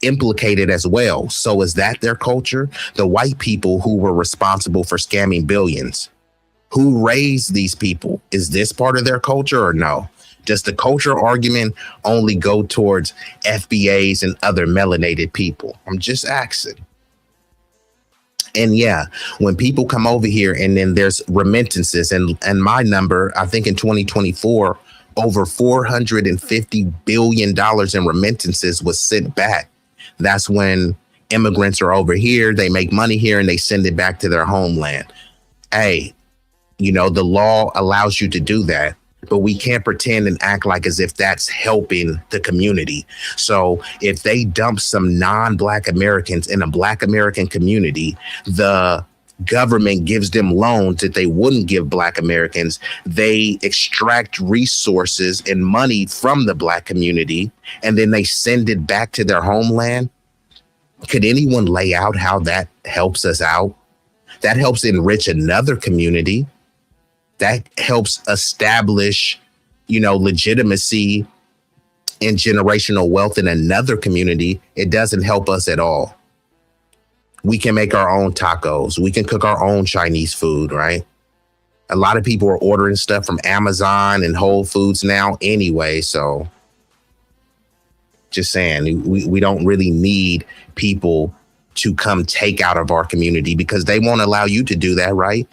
implicated as well. So is that their culture? The white people who were responsible for scamming billions, who raised these people, is this part of their culture or no? Does the culture argument only go towards FBAs and other melanated people? I'm just asking. And yeah, when people come over here and then there's remittances, and my number, I think in 2024, over $450 billion in remittances was sent back. That's when immigrants are over here, they make money here and they send it back to their homeland. Hey, the law allows you to do that. but we can't pretend and act like as if that's helping the community. So if they dump some non-Black Americans in a Black American community, the government gives them loans that they wouldn't give Black Americans. They extract resources and money from the Black community, and then they send it back to their homeland. Could anyone lay out how that helps us out? That helps enrich another community. That helps establish, legitimacy and generational wealth in another community. It doesn't help us at all. We can make our own tacos. We can cook our own Chinese food, right? A lot of people are ordering stuff from Amazon and Whole Foods now anyway. So just saying, we don't really need people to come take out of our community because they won't allow you to do that, right?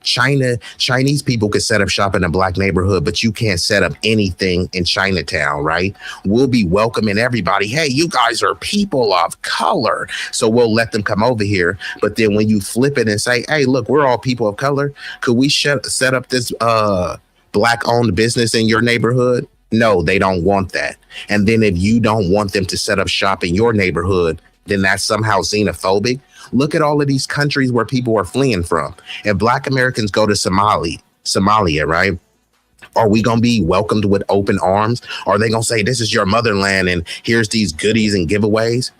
Chinese people could set up shop in a Black neighborhood, but you can't set up anything in Chinatown, right? We'll be welcoming everybody. Hey, you guys are people of color. So we'll let them come over here. But then when you flip it and say, hey, look, we're all people of color. Could we set up this Black owned business in your neighborhood? No, they don't want that. And then if you don't want them to set up shop in your neighborhood, then that's somehow xenophobic. Look at all of these countries where people are fleeing from. If Black Americans go to Somalia, right? Are we going to be welcomed with open arms? Are they going to say, this is your motherland and here's these goodies and giveaways?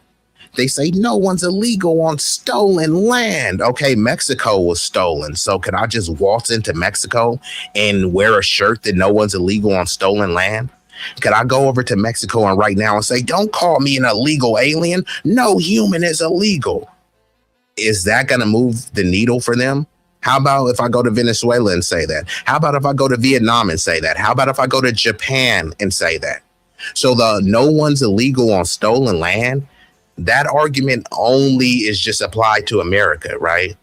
They say no one's illegal on stolen land. Okay, Mexico was stolen. So could I just waltz into Mexico and wear a shirt that no one's illegal on stolen land? Could I go over to Mexico and right now and say, don't call me an illegal alien? No human is illegal. Is that going to move the needle for them? How about if I go to Venezuela and say that? How about if I go to Vietnam and say that? How about if I go to Japan and say that? So the no one's illegal on stolen land, that argument only is just applied to America, right?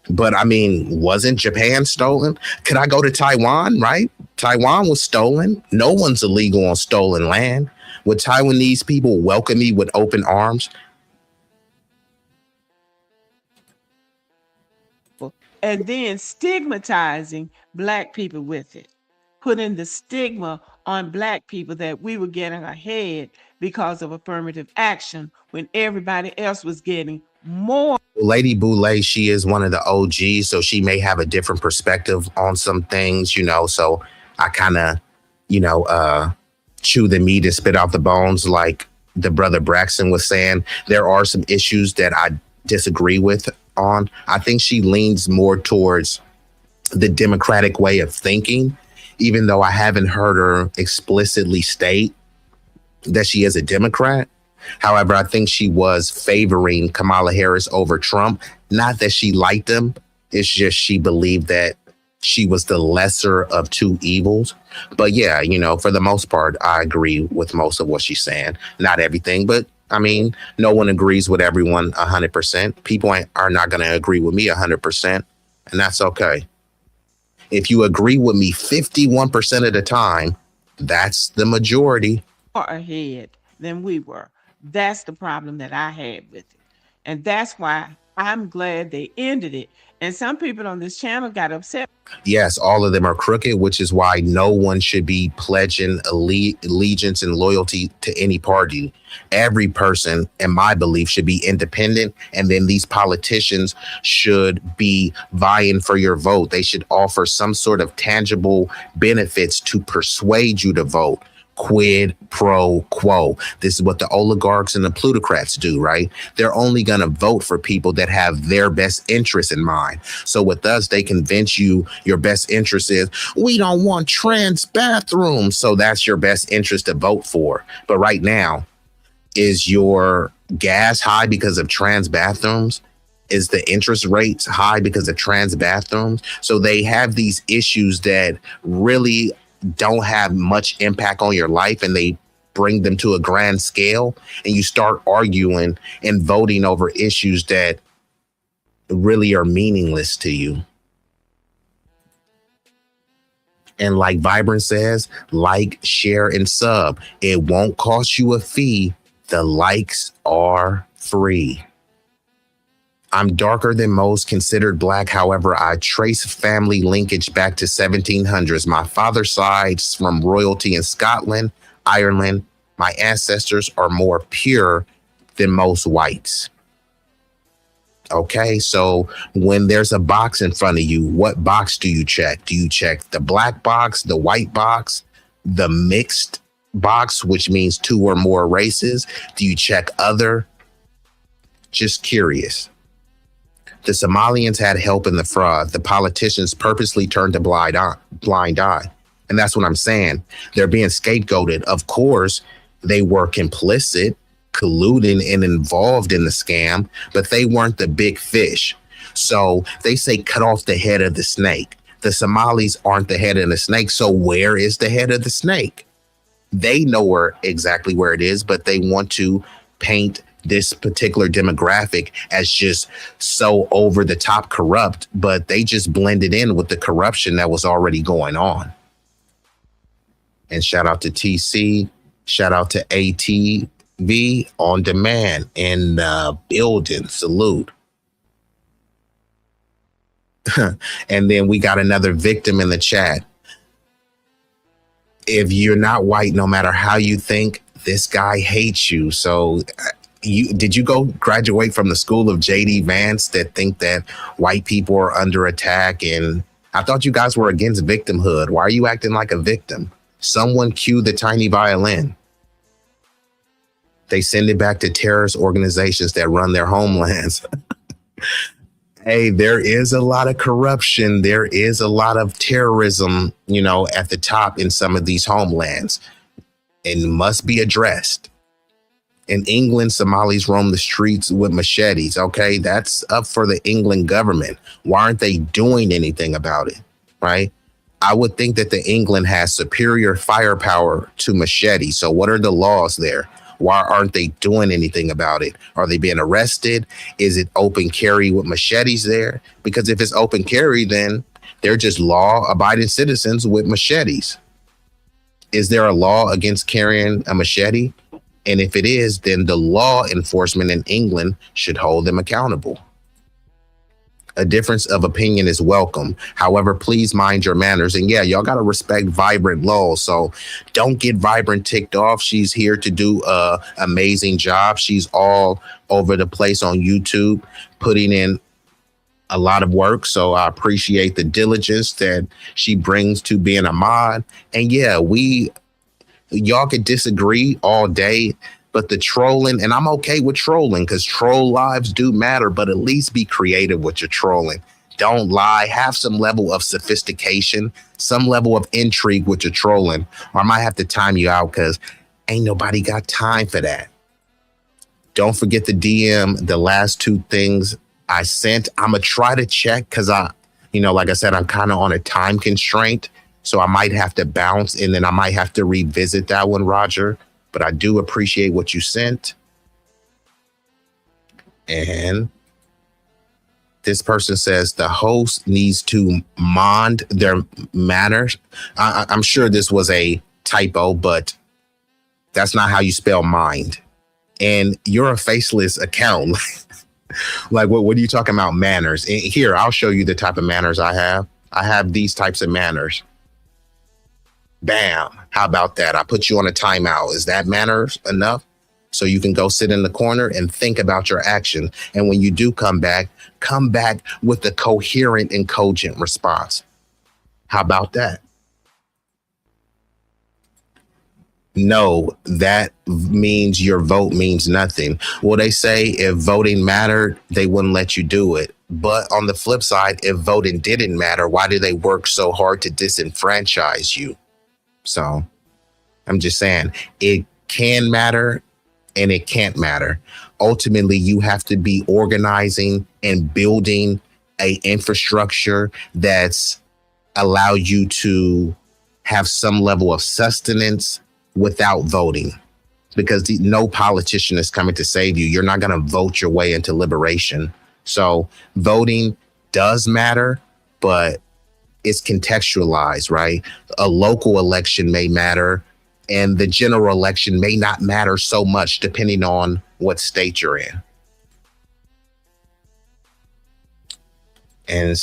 But I mean, wasn't Japan stolen? Could I go to Taiwan, right? Taiwan was stolen. No one's illegal on stolen land. Would Taiwanese people welcome me with open arms? And then stigmatizing Black people with it, putting the stigma on Black people that we were getting ahead because of affirmative action when everybody else was getting more. Lady Boulay, she is one of the OGs, so she may have a different perspective on some things, so I kind of, chew the meat and spit out the bones like the brother Braxton was saying. There are some issues that I disagree with on. I think she leans more towards the democratic way of thinking, even though I haven't heard her explicitly state that she is a Democrat. However, I think she was favoring Kamala Harris over Trump. Not that she liked him. It's just she believed that she was the lesser of two evils. But yeah, for the most part, I agree with most of what she's saying. Not everything, but I mean, no one agrees with everyone 100%. People are not going to agree with me 100%, and that's okay. If you agree with me 51% of the time, that's the majority. Ahead than we were. That's the problem that I had with it. And that's why I'm glad they ended it. And some people on this channel got upset. Yes, all of them are crooked, which is why no one should be pledging allegiance and loyalty to any party. Every person, in my belief, should be independent. And then these politicians should be vying for your vote. They should offer some sort of tangible benefits to persuade you to vote. Quid pro quo. This is what the oligarchs and the plutocrats do, right? They're only going to vote for people that have their best interests in mind. So with us, they convince you your best interest is, we don't want trans bathrooms. So that's your best interest to vote for. But right now, is your gas high because of trans bathrooms? Is the interest rates high because of trans bathrooms? So they have these issues that really don't have much impact on your life, and they bring them to a grand scale, and you start arguing and voting over issues that really are meaningless to you. And like Vibrant says, like, share, and sub. It won't cost you a fee. The likes are free. I'm darker than most, considered black. However, I trace family linkage back to 1700s. My father's side's from royalty in Scotland, Ireland. My ancestors are more pure than most whites. Okay, so when there's a box in front of you, what box do you check? Do you check the black box, the white box, the mixed box, which means 2 or more races? Do you check other? Just curious. The Somalians had help in the fraud. The politicians purposely turned a blind eye. And that's what I'm saying. They're being scapegoated. Of course, they were complicit, colluding and involved in the scam, but they weren't the big fish. So they say cut off the head of the snake. The Somalis aren't the head of the snake. So where is the head of the snake? They know exactly where it is, but they want to paint this particular demographic as just so over the top corrupt, but they just blended in with the corruption that was already going on. And shout out to TC, shout out to ATV on demand in the building. Salute. And then we got another victim in the chat. If you're not white, no matter how you think, this guy hates you. So did you go graduate from the school of JD Vance that think that white people are under attack? And I thought you guys were against victimhood. Why are you acting like a victim? Someone cue the tiny violin. They send it back to terrorist organizations that run their homelands. Hey, there is a lot of corruption. There is a lot of terrorism, at the top in some of these homelands, and must be addressed. In England, Somalis roam the streets with machetes. Okay, that's up for the England government. Why aren't they doing anything about it? Right? I would think that the England has superior firepower to machetes. So what are the laws there? Why aren't they doing anything about it? Are they being arrested? Is it open carry with machetes there? Because if it's open carry, then they're just law-abiding citizens with machetes. Is there a law against carrying a machete? And if it is, then the law enforcement in England should hold them accountable. A difference of opinion is welcome. However, please mind your manners. And yeah, y'all got to respect Vibrant Lowell. So don't get Vibrant ticked off. She's here to do an amazing job. She's all over the place on YouTube, putting in a lot of work. So I appreciate the diligence that she brings to being a mod. And yeah, y'all could disagree all day, but the trolling, and I'm okay with trolling because troll lives do matter, but at least be creative with your trolling. Don't lie. Have some level of sophistication, some level of intrigue with your trolling, or I might have to time you out because ain't nobody got time for that. Don't forget the DM, the last 2 things I sent. I'm going to try to check because like I said, I'm kind of on a time constraint. So I might have to bounce and then I might have to revisit that one, Roger. But I do appreciate what you sent. And this person says the host needs to mind their manners. I'm sure this was a typo, but that's not how you spell mind. And you're a faceless account. Like, what are you talking about manners? And here, I'll show you the type of manners I have. I have these types of manners. Bam. How about that? I put you on a timeout. Is that manners enough? So you can go sit in the corner and think about your action. And when you do come back with a coherent and cogent response. How about that? No, that means your vote means nothing. Well, they say if voting mattered, they wouldn't let you do it. But on the flip side, if voting didn't matter, why do they work so hard to disenfranchise you? So I'm just saying it can matter and it can't matter. Ultimately, you have to be organizing and building a infrastructure that's allow you to have some level of sustenance without voting, because no politician is coming to save you. You're not going to vote your way into liberation. So voting does matter, but it's contextualized, right? A local election may matter and the general election may not matter so much depending on what state you're in. And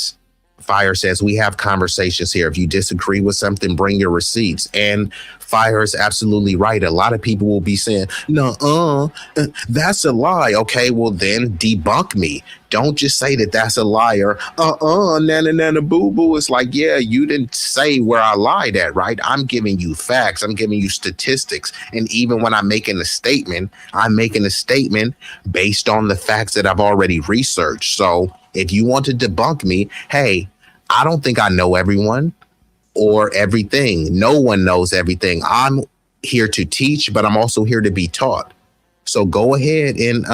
Fire says, we have conversations here. If you disagree with something, bring your receipts. And Fire is absolutely right. A lot of people will be saying, no, that's a lie. Okay, well then debunk me. Don't just say that that's a liar. Nana boo boo. It's like, yeah, you didn't say where I lied at, right? I'm giving you facts. I'm giving you statistics. And even when I'm making a statement based on the facts that I've already researched. So if you want to debunk me, hey, I don't think I know everyone or everything. No one knows everything. I'm here to teach, but I'm also here to be taught. So go ahead and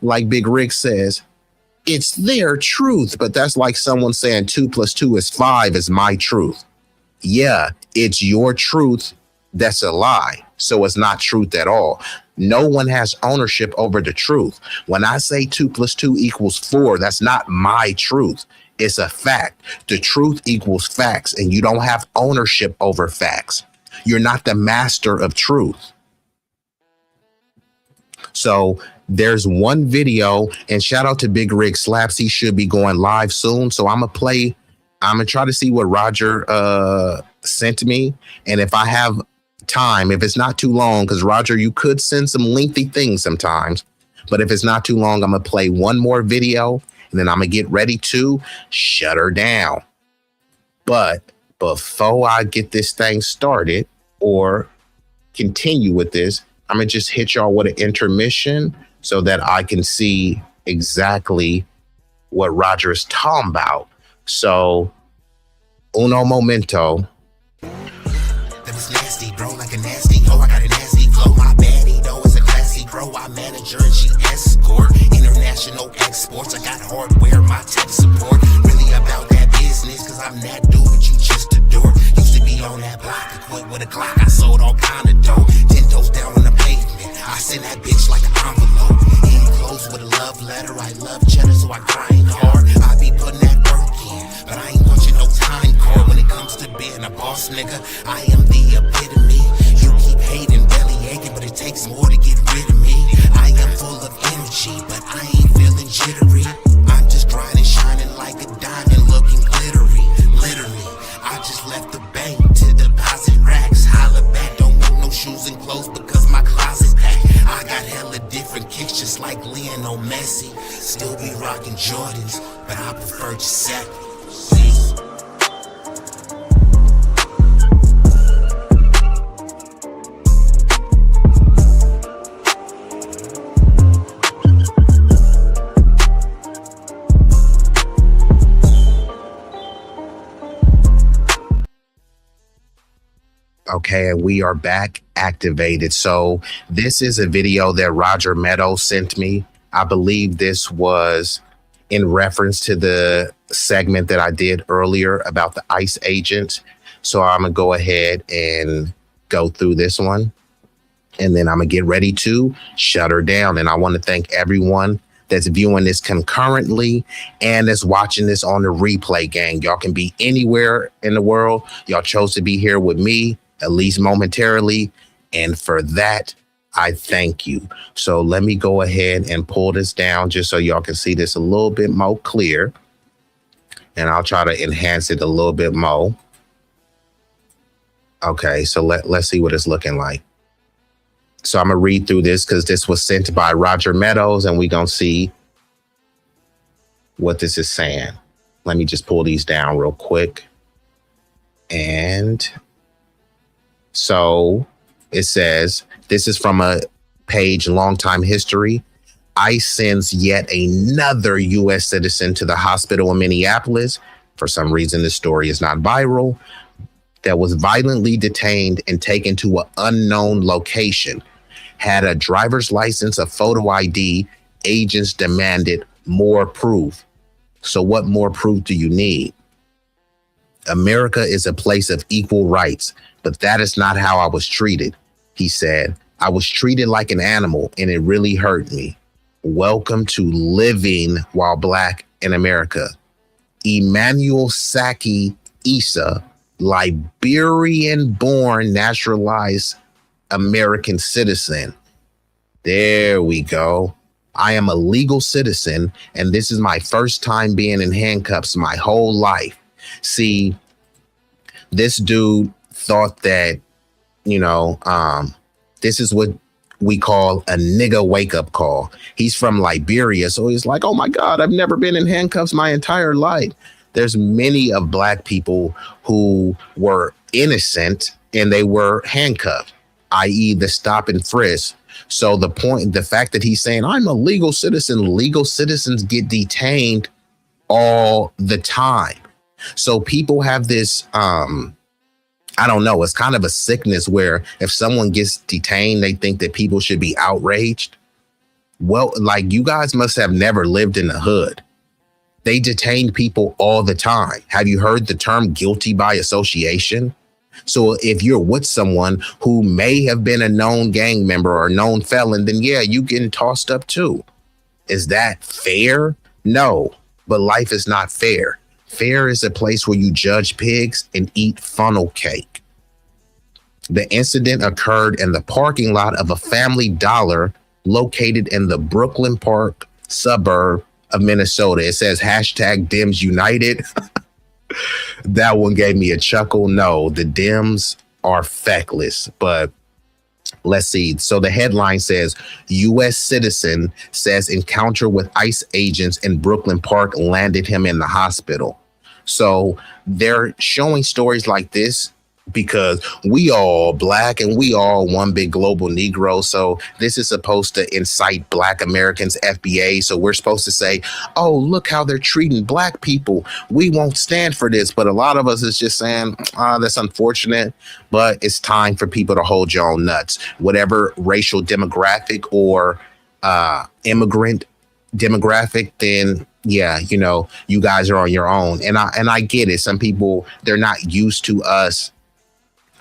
like Big Rick says, it's their truth, but that's like someone saying 2 + 2 is 5 is my truth. Yeah, it's your truth. That's a lie. So it's not truth at all. No one has ownership over the truth. When I say 2 + 2 = 4, that's not my truth. It's a fact. The truth equals facts, and you don't have ownership over facts. You're not the master of truth. So there's one video, and shout out to Big Rig Slaps. He should be going live soon. So I'm going to try to see what Roger sent me. And if I have time, if it's not too long, because Roger, you could send some lengthy things sometimes. But if it's not too long, I'm going to play one more video, and then I'm going to get ready to shut her down. But before I get this thing started or continue with this, I'm going to just hit y'all with an intermission so that I can see exactly what Roger is talking about. So, uno momento. That was nasty, bro, like a nasty hoe. I got a nasty flow. My baddie, though, is a classy bro. I manage her and she escort. International exports. I got hardware, my tech support. Really about that business, cause I'm that dude, but you just adore. Used to be on that block, equipped with a Glock. I sold all kind of dope. 10 toes down on the pavement. I send that bitch like an envelope. Enclosed with a love letter. I love cheddar, so I grind hard. I be putting that work in, but I ain't punching no time card. When it comes to being a boss, nigga, I am the epitome. You keep hating, belly aching, but it takes more to get rid of me. I am full of energy, but I ain't feeling jittery. I'm just grinding, shining like a diamond, looking glittery. Literally, I just left the bank to deposit racks. Holla back, don't want no shoes and clothes because my closet packed. I got hella different kicks just like Lionel Messi. Still be rocking Jordans, but I prefer Giuseppe. Peace. Okay, and we are back activated. So this is a video that Roger Meadows sent me. I believe this was in reference to the segment that I did earlier about the ICE agent. So I'm going to go ahead and go through this one, and then I'm going to get ready to shut her down. And I want to thank everyone that's viewing this concurrently and that's watching this on the replay, gang. Y'all can be anywhere in the world. Y'all chose to be here with me, at least momentarily. And for that, I thank you. So let me go ahead and pull this down just so y'all can see this a little bit more clear. And I'll try to enhance it a little bit more. Okay, so let's see what it's looking like. So I'm going to read through this because this was sent by Roger Meadows, and we're going to see what this is saying. Let me just pull these down real quick. And so it says, this is from a page, Long Time History. ICE sends yet another U.S. citizen to the hospital in Minneapolis. For some reason, this story is not viral. That was violently detained and taken to an unknown location. Had a driver's license, a photo ID. Agents demanded more proof. So what more proof do you need? America is a place of equal rights, but that is not how I was treated, he said. I was treated like an animal, and it really hurt me. Welcome to living while Black in America. Emmanuel Saki Issa, Liberian-born naturalized American citizen. There we go. I am a legal citizen, and this is my first time being in handcuffs my whole life. See, this dude thought that, this is what we call a nigga wake up call. He's from Liberia, so he's like, oh my God, I've never been in handcuffs my entire life. There's many of black people who were innocent and they were handcuffed, i.e. the stop and frisk. So the fact that he's saying I'm a legal citizen, legal citizens get detained all the time. So people have this, I don't know, it's kind of a sickness where if someone gets detained, they think that people should be outraged. Well, like, you guys must have never lived in the hood. They detained people all the time. Have you heard the term guilty by association? So if you're with someone who may have been a known gang member or a known felon, then yeah, you getting tossed up too. Is that fair? No, but life is not fair. Fair is a place where you judge pigs and eat funnel cake. The incident occurred in the parking lot of a Family Dollar located in the Brooklyn Park suburb of Minnesota. It says hashtag Dems United. That one gave me a chuckle. No, the Dems are feckless, but let's see. So the headline says U.S. citizen says encounter with ICE agents in Brooklyn Park landed him in the hospital. So they're showing stories like this because we all black and we all one big global Negro. So this is supposed to incite Black Americans, FBAs. So we're supposed to say, oh, look how they're treating black people. We won't stand for this. But a lot of us is just saying, that's unfortunate, but it's time for people to hold your own nuts. Whatever racial demographic or immigrant demographic, then yeah, you guys are on your own. And I get it. Some people, they're not used to us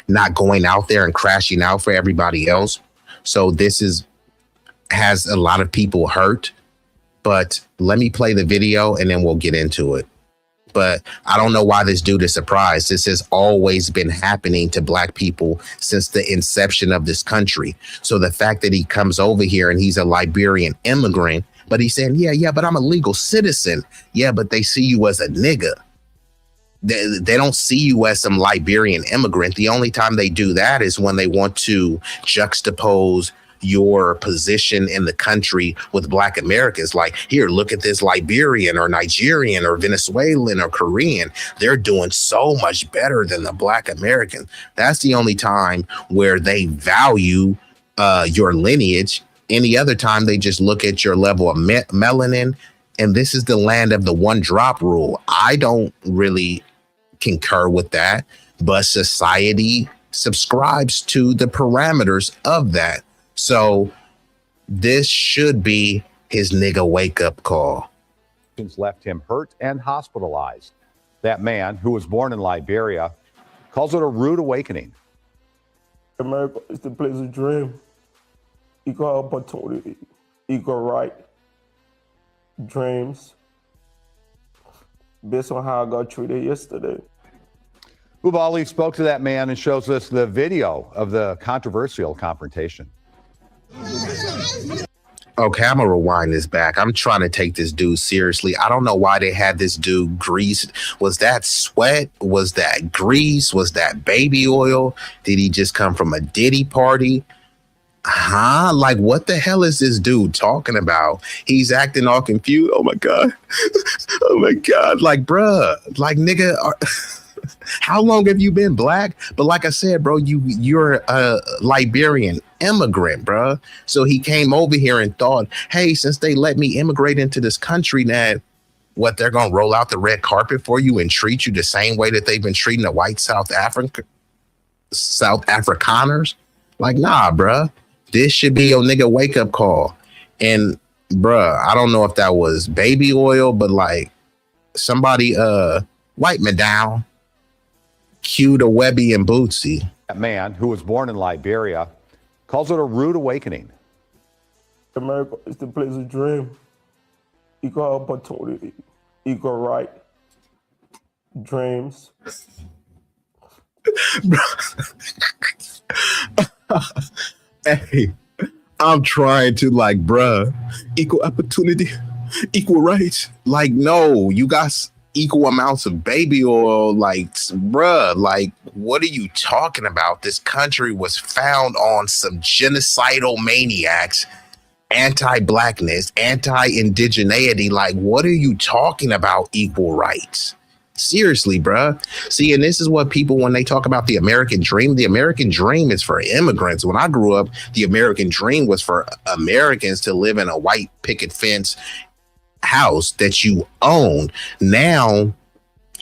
not going out there and crashing out for everybody else. So this has a lot of people hurt. But let me play the video and then we'll get into it. But I don't know why this dude is surprised. This has always been happening to black people since the inception of this country. So the fact that he comes over here and he's a Liberian immigrant, but he's saying, yeah, but I'm a legal citizen. Yeah, but they see you as a nigga. They don't see you as some Liberian immigrant. The only time they do that is when they want to juxtapose your position in the country with Black Americans. Like, here, look at this Liberian or Nigerian or Venezuelan or Korean. They're doing so much better than the Black American. That's the only time where they value your lineage. Any other time, they just look at your level of melanin. And this is the land of the one drop rule. I don't really concur with that, but society subscribes to the parameters of that. So this should be his nigga wake up call. Left him hurt and hospitalized. That man, who was born in Liberia, calls it a rude awakening. America is the place of dream. Equal opportunity, equal right, dreams, based on how I got treated yesterday. Ubali spoke to that man and shows us the video of the controversial confrontation. Okay, I'm gonna rewind this back. I'm trying to take this dude seriously. I don't know why they had this dude greased. Was that sweat? Was that grease? Was that baby oil? Did he just come from a Diddy party? Huh? Like, what the hell is this dude talking about? He's acting all confused. Oh my God. Oh my God. Like, bruh, like, nigga, how long have you been black? But like I said, bro, you're a Liberian immigrant, bro. So he came over here and thought, hey, since they let me immigrate into this country, that what, they're gonna roll out the red carpet for you and treat you the same way that they've been treating the white South Afrikaners? Like, nah, bruh. This should be your nigga wake up call. And bruh, I don't know if that was baby oil, but like, somebody wipe me down. Cue to Webby and Bootsy. That man, who was born in Liberia, calls it a rude awakening. America is the place of dream. Equal opportunity, equal right, dreams. Hey, I'm trying to like, bruh, equal opportunity, equal rights. Like, no, you got equal amounts of baby oil. Like, bruh, like, what are you talking about? This country was found on some genocidal maniacs, anti-blackness, anti-indigeneity. Like, what are you talking about? Equal rights. Seriously, bruh. See, and this is what people, when they talk about the American dream is for immigrants. When I grew up, the American dream was for Americans to live in a white picket fence house that you own. Now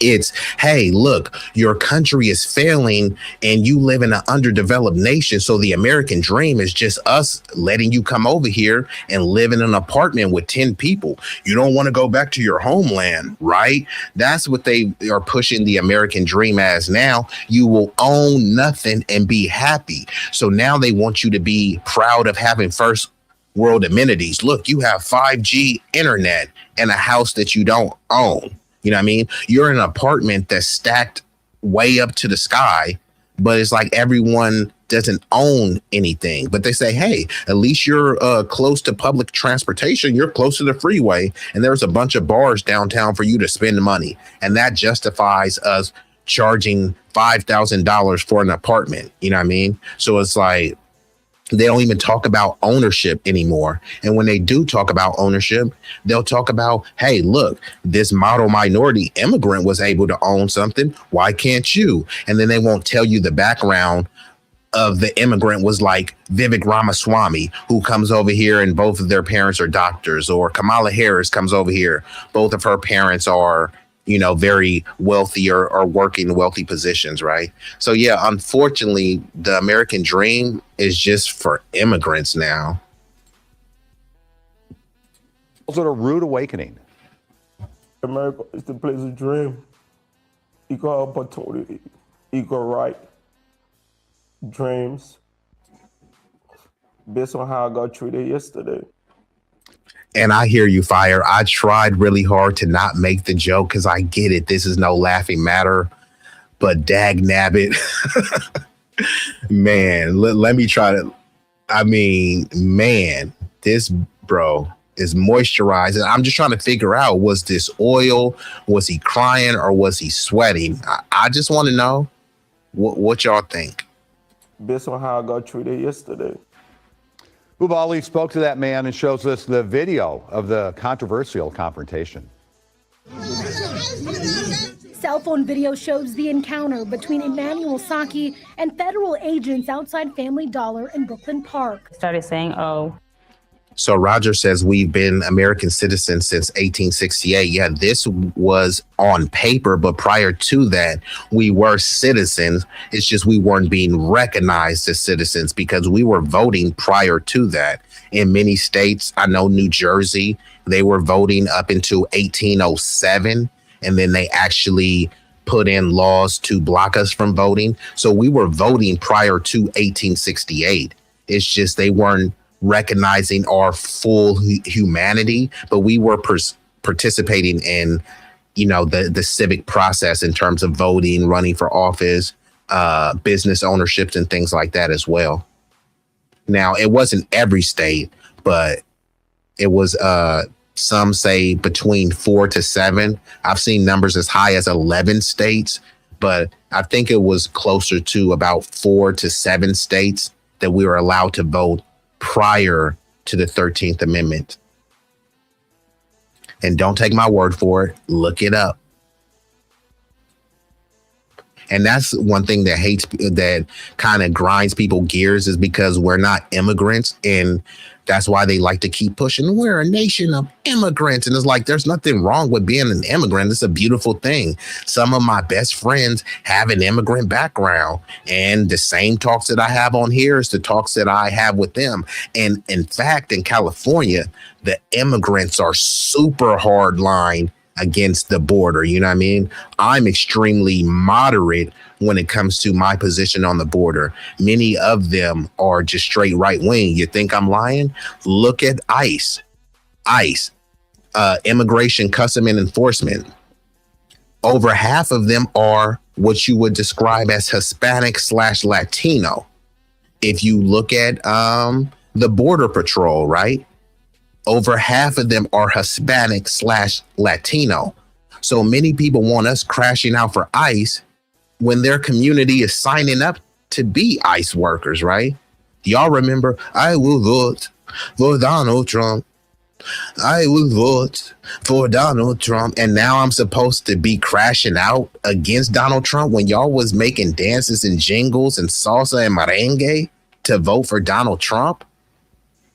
it's, hey, look, your country is failing and you live in an underdeveloped nation. So the American dream is just us letting you come over here and live in an apartment with 10 people. You don't want to go back to your homeland, right? That's what they are pushing the American dream as now. You will own nothing and be happy. So now they want you to be proud of having first world amenities. Look, you have 5G internet and a house that you don't own. You know what I mean? You're in an apartment that's stacked way up to the sky, but it's like everyone doesn't own anything. But they say, hey, at least you're close to public transportation. You're close to the freeway. And there's a bunch of bars downtown for you to spend money. And that justifies us charging $5,000 for an apartment. You know what I mean? So it's like, they don't even talk about ownership anymore. And when they do talk about ownership, they'll talk about, hey, look, this model minority immigrant was able to own something. Why can't you? And then they won't tell you the background of the immigrant was like Vivek Ramaswamy, who comes over here and both of their parents are doctors, or Kamala Harris comes over here. Both of her parents are, you know, very wealthy or working wealthy positions, right? So yeah, unfortunately, the American dream is just for immigrants now. Was it a rude awakening? America is the place of dream. Equal opportunity, equal right, dreams, based on how I got treated yesterday. And I hear you, Fire. I tried really hard to not make the joke because I get it. This is no laughing matter. But dag nabbit, man, let me try to. I mean, man, this bro is moisturized. And I'm just trying to figure out, was this oil? Was he crying or was he sweating? I just want to know what y'all think. Based on how I got treated yesterday. Ubali spoke to that man and shows us the video of the controversial confrontation. Cell phone video shows the encounter between Emmanuel Saki and federal agents outside Family Dollar in Brooklyn Park. Started saying, oh. So Roger says we've been American citizens since 1868. Yeah, this was on paper, but prior to that, we were citizens. It's just we weren't being recognized as citizens because we were voting prior to that. In many states, I know New Jersey, they were voting up until 1807, and then they actually put in laws to block us from voting. So we were voting prior to 1868. It's just they weren't recognizing our full humanity, but we were participating in, you know, the civic process in terms of voting, running for office, business ownerships and things like that as well. Now, it wasn't every state, but it was some say between 4 to 7. I've seen numbers as high as 11 states, but I think it was closer to about 4 to 7 states that we were allowed to vote prior to the 13th Amendment. And don't take my word for it. Look it up. And that's one thing that kind of grinds people gears, is because we're not immigrants. And that's why they like to keep pushing, we're a nation of immigrants. And it's like, there's nothing wrong with being an immigrant. It's a beautiful thing. Some of my best friends have an immigrant background, and the same talks that I have on here is the talks that I have with them. And in fact, in California, the immigrants are super hard line against the border. You know what I mean? I'm extremely moderate when it comes to my position on the border. Many of them are just straight right wing. You think I'm lying? Look at ICE, Immigration, Custom and Enforcement. Over half of them are what you would describe as Hispanic / Latino. If you look at the Border Patrol, right? Over half of them are Hispanic/Latino. So many people want us crashing out for ICE when their community is signing up to be ICE workers, right? Y'all remember, I will vote for Donald Trump. I will vote for Donald Trump. And now I'm supposed to be crashing out against Donald Trump when y'all was making dances and jingles and salsa and merengue to vote for Donald Trump?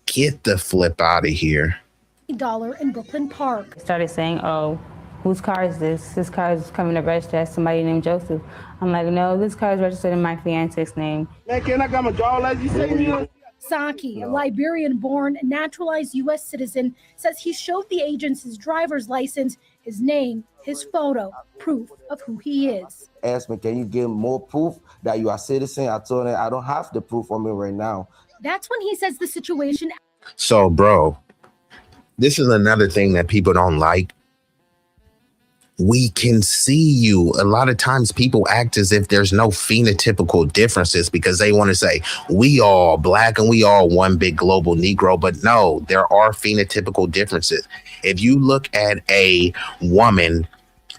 Get the flip out of here. $1 in Brooklyn Park. Started saying, oh, whose car is this? This car is coming to register as somebody named Joseph. I'm like, no, this car is registered in my fiance's name. Man, can I come and draw like you say me? Saki, a Liberian-born, naturalized U.S. citizen, says he showed the agents his driver's license, his name, his photo, proof of who he is. Asked me, can you give more proof that you are a citizen? I told him I don't have the proof on me right now. That's when he says the situation. So, bro, this is another thing that people don't like. We can see you. A lot of times people act as if there's no phenotypical differences because they want to say we all black and we all one big global Negro. But no, there are phenotypical differences. If you look at a woman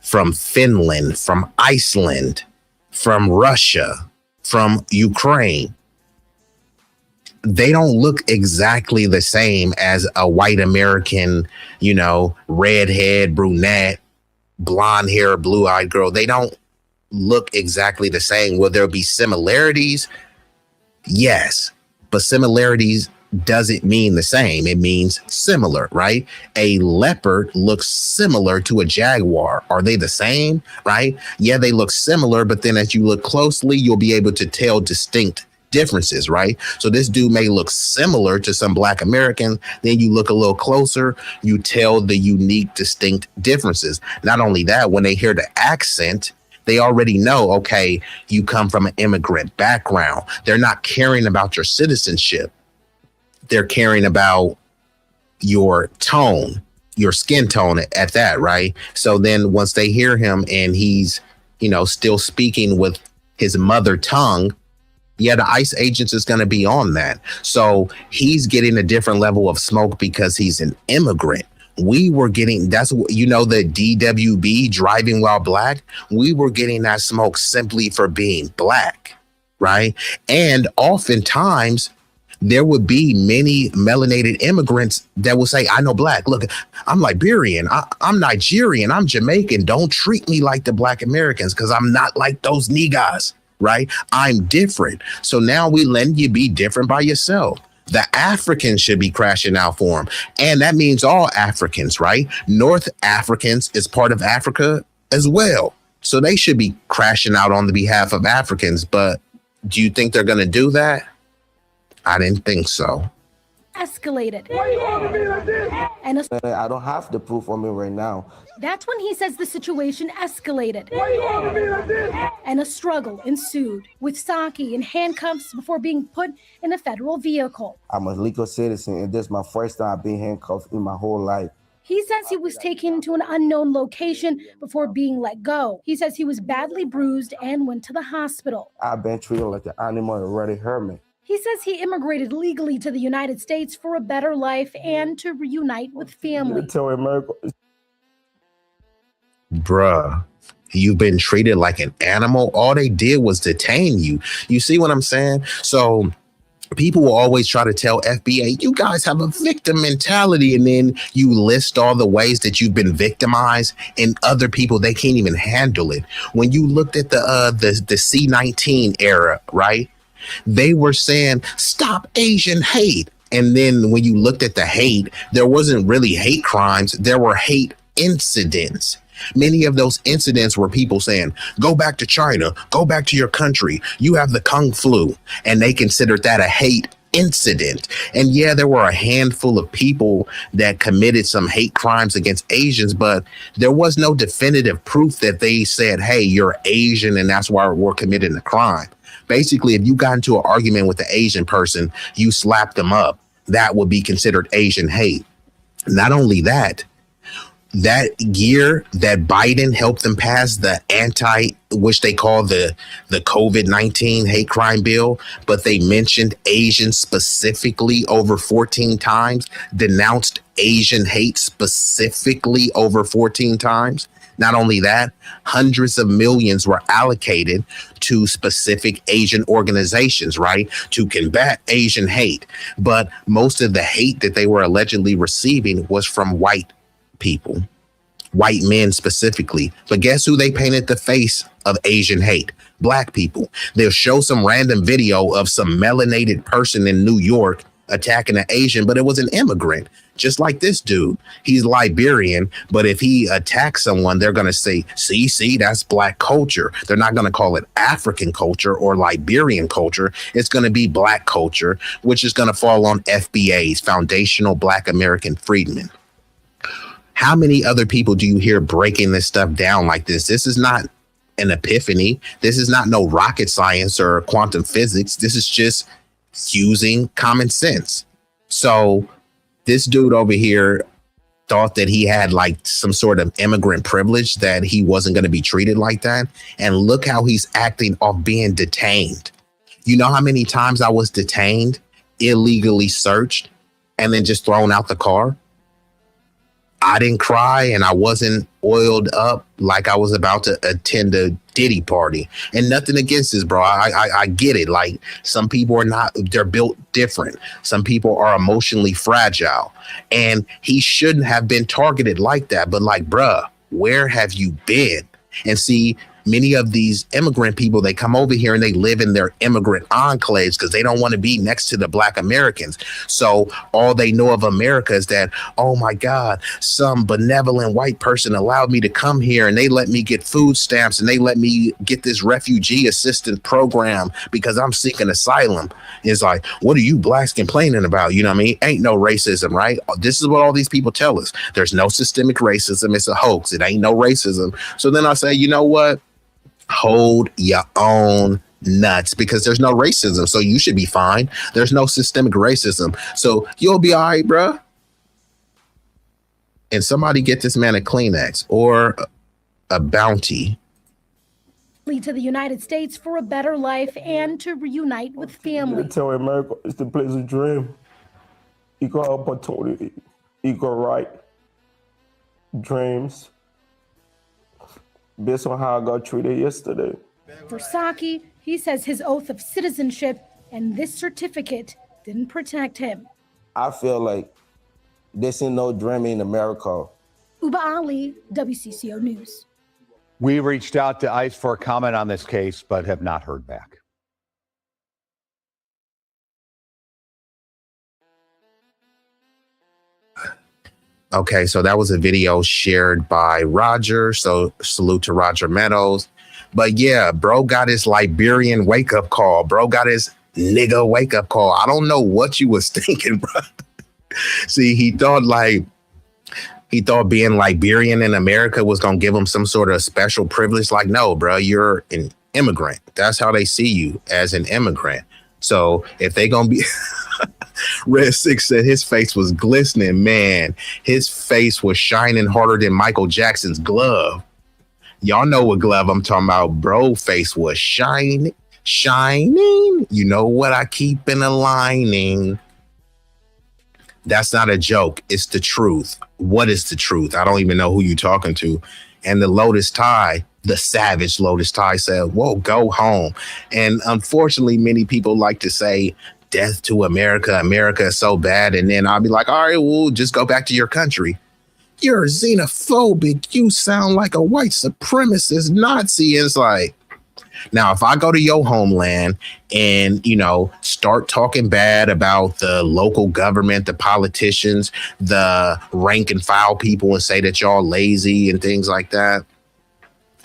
from Finland, from Iceland, from Russia, from Ukraine, they don't look exactly the same as a white American, you know, redhead, brunette, blonde hair, blue eyed girl. They don't look exactly the same. Will there be similarities? Yes, but similarities doesn't mean the same. It means similar, right? A leopard looks similar to a jaguar. Are they the same, right? Yeah, they look similar, but then as you look closely, you'll be able to tell distinct differences, right? So this dude may look similar to some black Americans. Then you look a little closer, you tell the unique, distinct differences. Not only that, when they hear the accent, they already know, okay, you come from an immigrant background. They're not caring about your citizenship. They're caring about your tone, your skin tone at that, right? So then once they hear him and he's, you know, still speaking with his mother tongue, yeah, the ICE agents is going to be on that. So he's getting a different level of smoke because he's an immigrant. We were getting, that's, you know, the DWB, driving while black. We were getting that smoke simply for being black, right? And oftentimes there would be many melanated immigrants that will say, I know black. Look, I'm Liberian. I'm Nigerian. I'm Jamaican. Don't treat me like the black Americans because I'm not like those niggas. Right? I'm different. So now we letting you be different by yourself. The Africans should be crashing out for them. And that means all Africans, right? North Africans is part of Africa as well. So they should be crashing out on the behalf of Africans. But do you think they're going to do that? I didn't think so. Escalated. And I don't have the proof on me right now. That's when he says the situation escalated. And a struggle ensued with Saki in handcuffs before being put in a federal vehicle. I'm a legal citizen, and this is my first time being handcuffed in my whole life. He says he was taken to an unknown location before being let go. He says he was badly bruised and went to the hospital. I've been treated like an animal and already hurt me. He says he immigrated legally to the United States for a better life and to reunite with family. Tell America. Bruh, you've been treated like an animal. All they did was detain you. You see what I'm saying? So people will always try to tell FBA, you guys have a victim mentality. And then you list all the ways that you've been victimized, and other people, they can't even handle it. When you looked at the C-19 era, right? They were saying, stop Asian hate. And then when you looked at the hate, there wasn't really hate crimes. There were hate incidents. Many of those incidents were people saying, go back to China, go back to your country. You have the Kung flu. And they considered that a hate incident. And yeah, there were a handful of people that committed some hate crimes against Asians, but there was no definitive proof that they said, hey, you're Asian and that's why we're committing a crime. Basically, if you got into an argument with the Asian person, you slapped them up, that would be considered Asian hate. Not only that, that year that Biden helped them pass the which they call the COVID-19 hate crime bill, but they mentioned Asians specifically over 14 times, denounced Asian hate specifically over 14 times. Not only that, hundreds of millions were allocated to specific Asian organizations, right, to combat Asian hate. But most of the hate that they were allegedly receiving was from white people, white men specifically. But guess who they painted the face of Asian hate? Black people. They'll show some random video of some melanated person in New York attacking an Asian, but it was an immigrant, just like this dude. He's Liberian, but if he attacks someone, they're going to say, see, that's black culture. They're not going to call it African culture or Liberian culture. It's going to be black culture, which is going to fall on FBAs, Foundational Black American Freedmen. How many other people do you hear breaking this stuff down like this? This is not an epiphany. This is not no rocket science or quantum physics. This is just using common sense. So this dude over here thought that he had like some sort of immigrant privilege, that he wasn't going to be treated like that. And look how he's acting off being detained. You know how many times I was detained, illegally searched, and then just thrown out the car? I didn't cry and I wasn't oiled up like I was about to attend a Diddy party. And nothing against this, bro. I get it. Like, some people are not, they're built different. Some people are emotionally fragile. And he shouldn't have been targeted like that. But like, bruh, where have you been? And see, many of these immigrant people, they come over here and they live in their immigrant enclaves because they don't want to be next to the Black Americans. So all they know of America is that, oh my God, some benevolent white person allowed me to come here and they let me get food stamps and they let me get this refugee assistance program because I'm seeking asylum. It's like, what are you blacks complaining about? You know what I mean? Ain't no racism, right? This is what all these people tell us. There's no systemic racism. It's a hoax. It ain't no racism. So then I say, you know what? Hold your own nuts, because there's no racism, so you should be fine. There's no systemic racism, so you'll be all right, bruh. And somebody get this man a Kleenex or a bounty. To the United States for a better life and to reunite with family. Tell America is the place of dream. Equal opportunity, equal right, dreams. Based on how I got treated yesterday. For Psaki, he says his oath of citizenship and this certificate didn't protect him. I feel like this ain't no dream in America. Uba Ali, WCCO News. We reached out to ICE for a comment on this case, but have not heard back. Okay, so that was a video shared by Roger. So salute to Roger Meadows. But yeah, bro got his Liberian wake up call. Bro got his nigga wake up call. I don't know what you was thinking, bro. See, he thought being Liberian in America was going to give him some sort of special privilege. Like, no, bro, you're an immigrant. That's how they see you, as an immigrant. So if they going to be... Red Six said his face was glistening, man. His face was shining harder than Michael Jackson's glove. Y'all know what glove I'm talking about. Bro face was shining. You know what I keep in a lining. That's not a joke. It's the truth. What is the truth? I don't even know who you're talking to. And the Lotus Tie, the savage Lotus Tie, said, whoa, go home. And unfortunately, many people like to say, death to America. America is so bad. And then I'll be like, all right, well, just go back to your country. You're xenophobic. You sound like a white supremacist Nazi. And it's like, now, if I go to your homeland and, you know, start talking bad about the local government, the politicians, the rank and file people, and say that y'all lazy and things like that,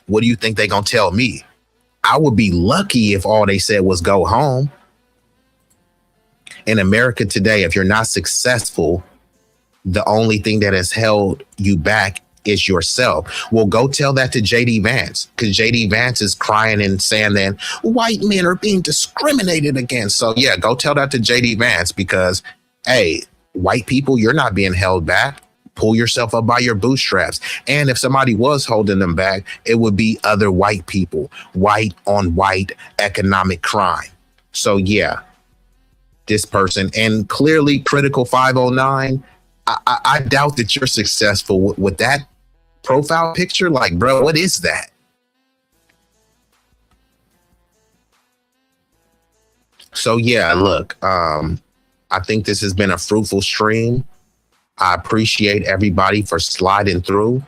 what do you think they're going to tell me? I would be lucky if all they said was go home. In America today, if you're not successful, the only thing that has held you back is yourself. Well, go tell that to JD Vance, because JD Vance is crying and saying that white men are being discriminated against. So yeah, go tell that to JD Vance, because, hey, white people, you're not being held back. Pull yourself up by your bootstraps. And if somebody was holding them back, it would be other white people, white on white economic crime. So yeah, this person, and clearly Critical 509, I doubt that you're successful with that profile picture. Like, bro, what is that? So yeah, look, I think this has been a fruitful stream. I appreciate everybody for sliding through.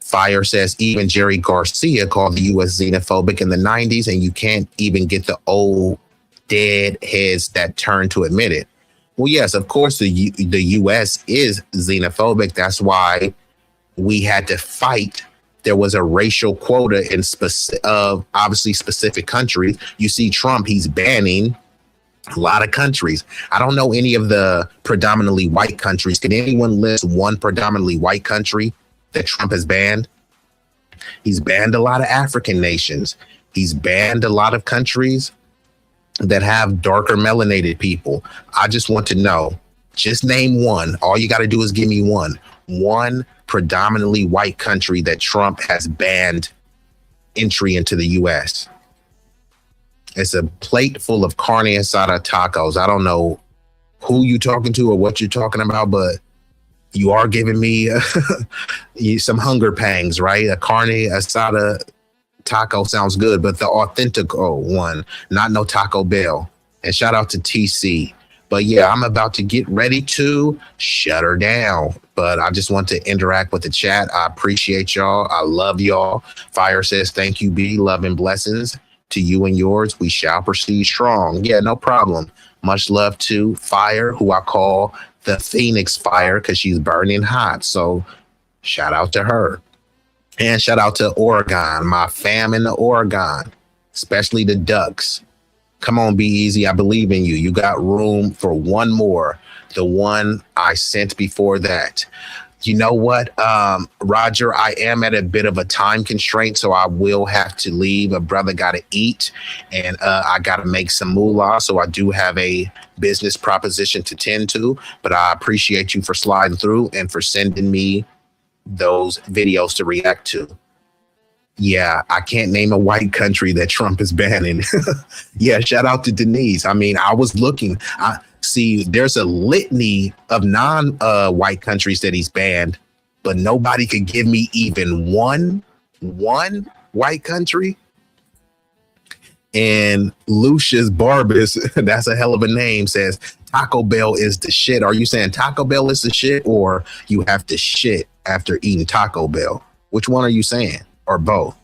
Fire says even Jerry Garcia called the U.S. xenophobic in the 90s, and you can't even get the old dead heads that turn to admit it. Well, yes, of course, the U.S. is xenophobic. That's why we had to fight. There was a racial quota in obviously specific countries. You see Trump, he's banning a lot of countries. I don't know any of the predominantly white countries. Can anyone list one predominantly white country that Trump has banned? He's banned a lot of African nations. He's banned a lot of countries that have darker melanated people. I just want to know, just name one. All you got to do is give me one predominantly white country that Trump has banned entry into the U.S. It's a plate full of carne asada tacos. I don't know who you talking to or what you're talking about, but you are giving me some hunger pangs, right? A carne asada taco sounds good, but the authentic one, not no Taco Bell. And shout out to TC. But yeah, I'm about to get ready to shut her down. But I just want to interact with the chat. I appreciate y'all. I love y'all. Fire says, thank you, B. Love and blessings to you and yours. We shall proceed strong. Yeah, no problem. Much love to Fire, who I call the Phoenix Fire because she's burning hot. So shout out to her. And shout out to Oregon, my fam in the Oregon, especially the Ducks. Come on, B-Eazy, I believe in you. You got room for one more, the one I sent before that. You know what, Roger, I am at a bit of a time constraint, so I will have to leave. A brother got to eat, and I got to make some moolah, so I do have a business proposition to tend to, but I appreciate you for sliding through and for sending me those videos to react to. Yeah, I can't name a white country that Trump is banning. Yeah, shout out to Denise. I mean, I was looking. I see there's a litany of non-white countries that he's banned, but nobody could give me even one white country. And Lucius Barbus, that's a hell of a name, says Taco Bell is the shit. Are you saying Taco Bell is the shit, or you have to shit after eating Taco Bell? Which one are you saying? Or both?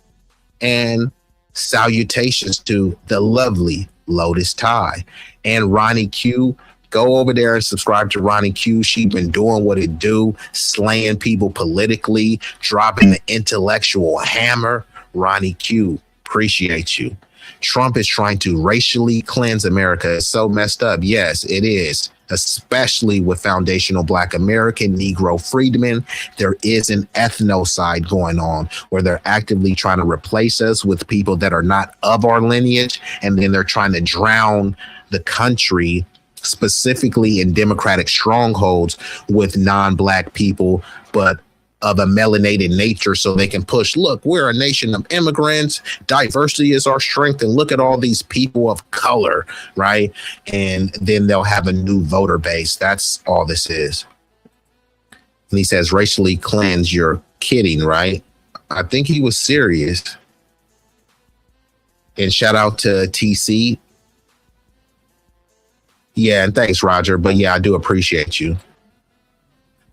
And salutations to the lovely Lotus Tie and Ronnie Q. Go over there and subscribe to Ronnie Q. She's been doing what it do, slaying people politically, dropping the intellectual hammer. Ronnie Q, appreciate you. Trump is trying to racially cleanse America. It's so messed up. Yes, it is. Especially with foundational Black American Negro freedmen. There is an ethnocide going on where they're actively trying to replace us with people that are not of our lineage, and then they're trying to drown the country, specifically in Democratic strongholds, with non-Black people, but of a melanated nature, so they can push, look, we're a nation of immigrants, diversity is our strength, and look at all these people of color, right? And then they'll have a new voter base. That's all this is. And he says racially cleanse, you're kidding, right? I think he was serious. And shout out to TC. Yeah, and thanks, Roger. But yeah, I do appreciate you.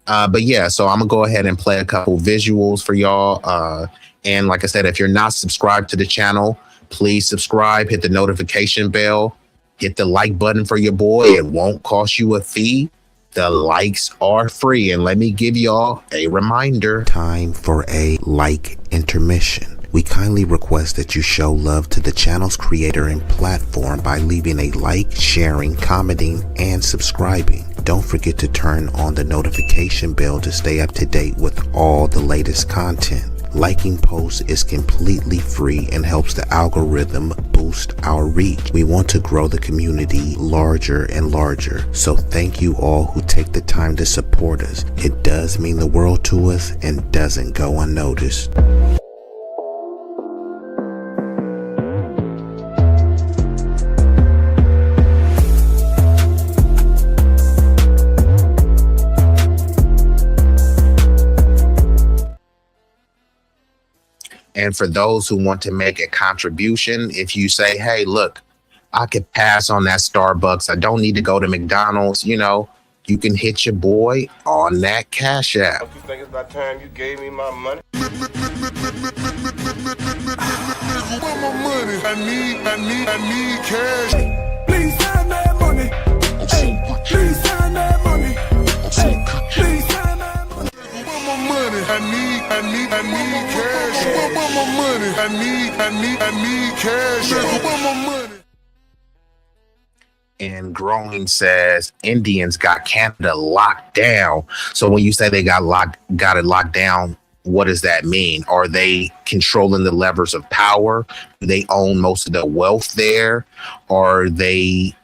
But yeah, so I'm gonna go ahead and play a couple visuals for y'all. And like I said, if you're not subscribed to the channel, please subscribe, hit the notification bell, hit the like button for your boy. It won't cost you a fee. The likes are free. And let me give y'all a reminder. Time for a like intermission. We kindly request that you show love to the channel's creator and platform by leaving a like, sharing, commenting, and subscribing. Don't forget to turn on the notification bell to stay up to date with all the latest content. Liking posts is completely free and helps the algorithm boost our reach. We want to grow the community larger and larger. So thank you all who take the time to support us. It does mean the world to us and doesn't go unnoticed. And for those who want to make a contribution, if you say, hey, look, I could pass on that Starbucks. I don't need to go to McDonald's. You know, you can hit your boy on that Cash App. Don't you think it's about time you gave me my money? Where my money? I need cash. Please sign that money. Please sign that money. Please sign that money. Where my money? I need cash. Where my money? I need cash. Where my money? And Growing says Indians got Canada locked down. So when you say they got it locked down, what does that mean? Are they controlling the levers of power? Do they own most of the wealth there? Are they,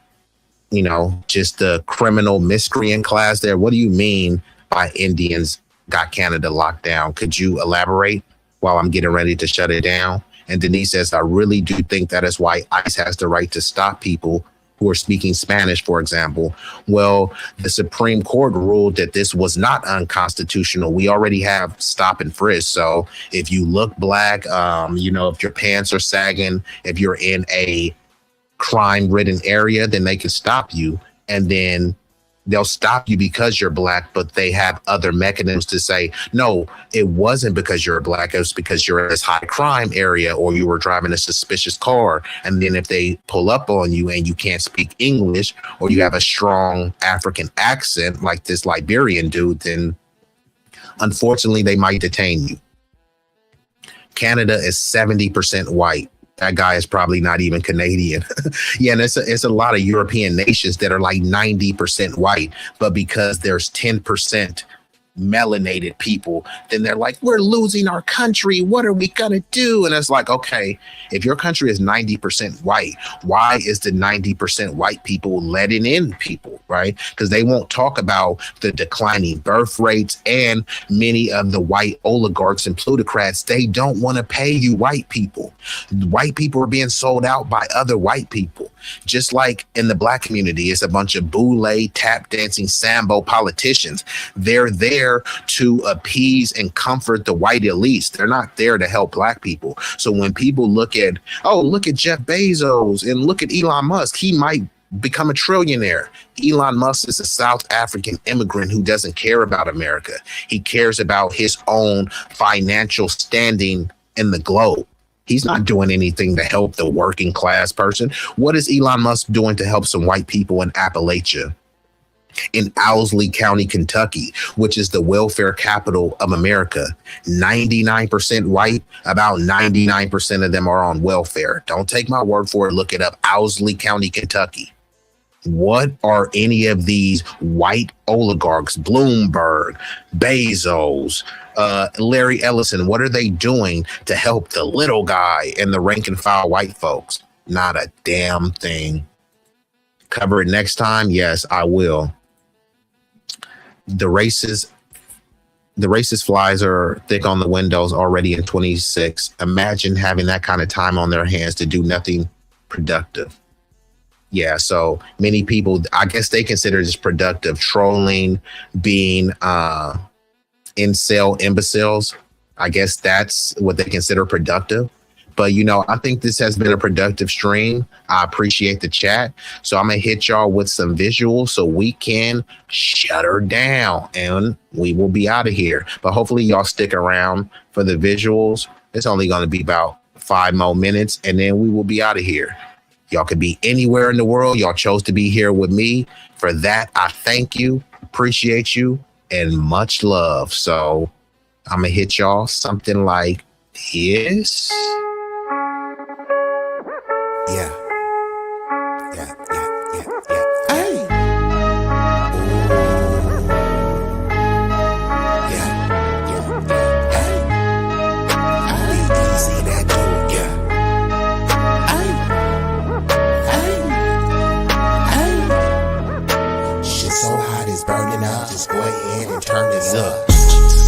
you know, just the criminal miscreant class there? What do you mean by Indians got Canada locked down? Could you elaborate while I'm getting ready to shut it down? And Denise says, I really do think that is why ICE has the right to stop people who are speaking Spanish, for example. Well, the Supreme Court ruled that this was not unconstitutional. We already have stop and frisk. So if you look black, you know, if your pants are sagging, if you're in a crime-ridden area, then they can stop you. And then they'll stop you because you're black, but they have other mechanisms to say, no, it wasn't because you're black. It was because you're in this high crime area or you were driving a suspicious car. And then if they pull up on you and you can't speak English or you have a strong African accent like this Liberian dude, then unfortunately they might detain you. Canada is 70% white. That guy is probably not even Canadian. Yeah, and it's a lot of European nations that are like 90% white, but because there's 10% melanated people, then they're like, we're losing our country. What are we gonna do? And it's like, okay, if your country is 90% white, why is the 90% white people letting in people, right? Because they won't talk about the declining birth rates, and many of the white oligarchs and plutocrats, they don't want to pay you white people. White people are being sold out by other white people. Just like in the black community, it's a bunch of boule, tap dancing, sambo politicians. They're there to appease and comfort the white elites. They're not there to help black people. So when people look at, oh, look at Jeff Bezos and look at Elon Musk, he might become a trillionaire. Elon Musk is a South African immigrant who doesn't care about America. He cares about his own financial standing in the globe. He's not doing anything to help the working class person. What is Elon Musk doing to help some white people in Appalachia? In Owsley County, Kentucky, which is the welfare capital of America, 99% white, about 99% of them are on welfare. Don't take my word for it. Look it up. Owsley County, Kentucky. What are any of these white oligarchs, Bloomberg, Bezos, Larry Ellison, what are they doing to help the little guy and the rank and file white folks? Not a damn thing. Cover it next time? Yes, I will. The racist flies are thick on the windows already in 26. Imagine having that kind of time on their hands to do nothing productive. Yeah, so many people, I guess they consider this productive. Trolling, being incel imbeciles. I guess that's what they consider productive. But, you know, I think this has been a productive stream. I appreciate the chat. So I'm going to hit y'all with some visuals so we can shut her down and we will be out of here. But hopefully y'all stick around for the visuals. It's only going to be about 5 more minutes and then we will be out of here. Y'all could be anywhere in the world. Y'all chose to be here with me. For that, I thank you, appreciate you, and much love. So I'm going to hit y'all something like this. Yeah. Hey. Ooh. Yeah. Hey. shit so hot it's burning up. Just go ahead and turn this up.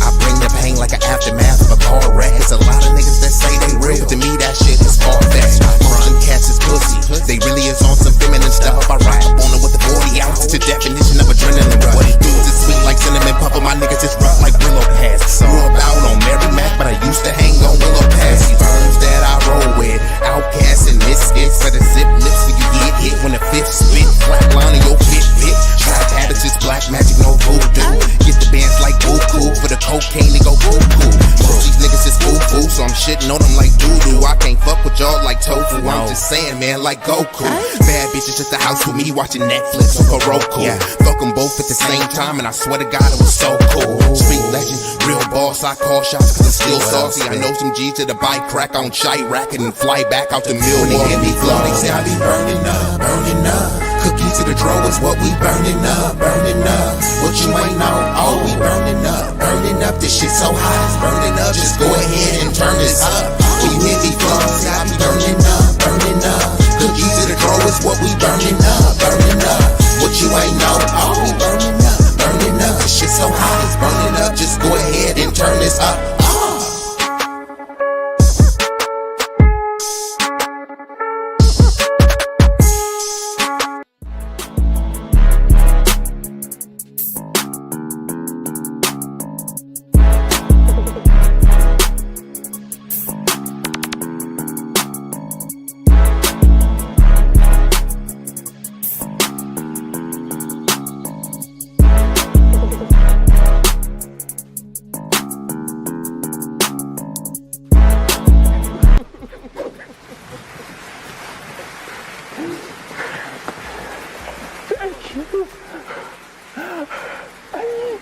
I bring the pain like an aftermath of a car wreck. There's a lot of niggas that say they real. To me, that shit is far-fetched. Them cats is pussy. They really is on some feminine stuff. If I ride up on them with the 40 ounces, it's the definition of adrenaline rush. What it do is sweet like cinnamon puffer. My niggas is rough like Willow Pass. Grew up out on Mary Mac, but I used to hang on Willow Pass. These birds that I roll with, outcasts and misfits. Better zip lips when you get hit. When the fifth spit, flat line in your Fitbit. Trap habits is black magic, no voodoo. Get the bands like Buku for the cocaine, they go cuckoo. Most these niggas is foo-foo, so I'm shitting on them like doo-doo. I can't fuck with y'all like tofu, I'm just saying, man, like Goku. Bad bitches at the house with me watching Netflix or Roku. Fuck them both at the same time, and I swear to God it was so cool. Street legend, real boss, I call shots cause I'm still saucy. I know some G's to the bike crack on shite rackin' and fly back out to Millwall. When they hear me flow, they say I be burning up, burning up. Cookie to the draw is what we burning up, burning up. What you ain't know, oh, we burning up, burning up. This shit so hot, it's burning up. Just go ahead and turn this up. When you hear me flow, say I be burning up, burning up. Cookie to the draw is what we burning up, burning up. What you ain't know, oh, we burning up, burning up. This shit so hot, it's burning up. Just go ahead and turn this up.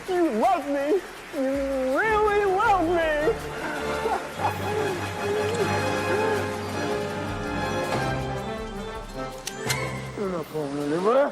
You love me. You really love me. You're not going anywhere.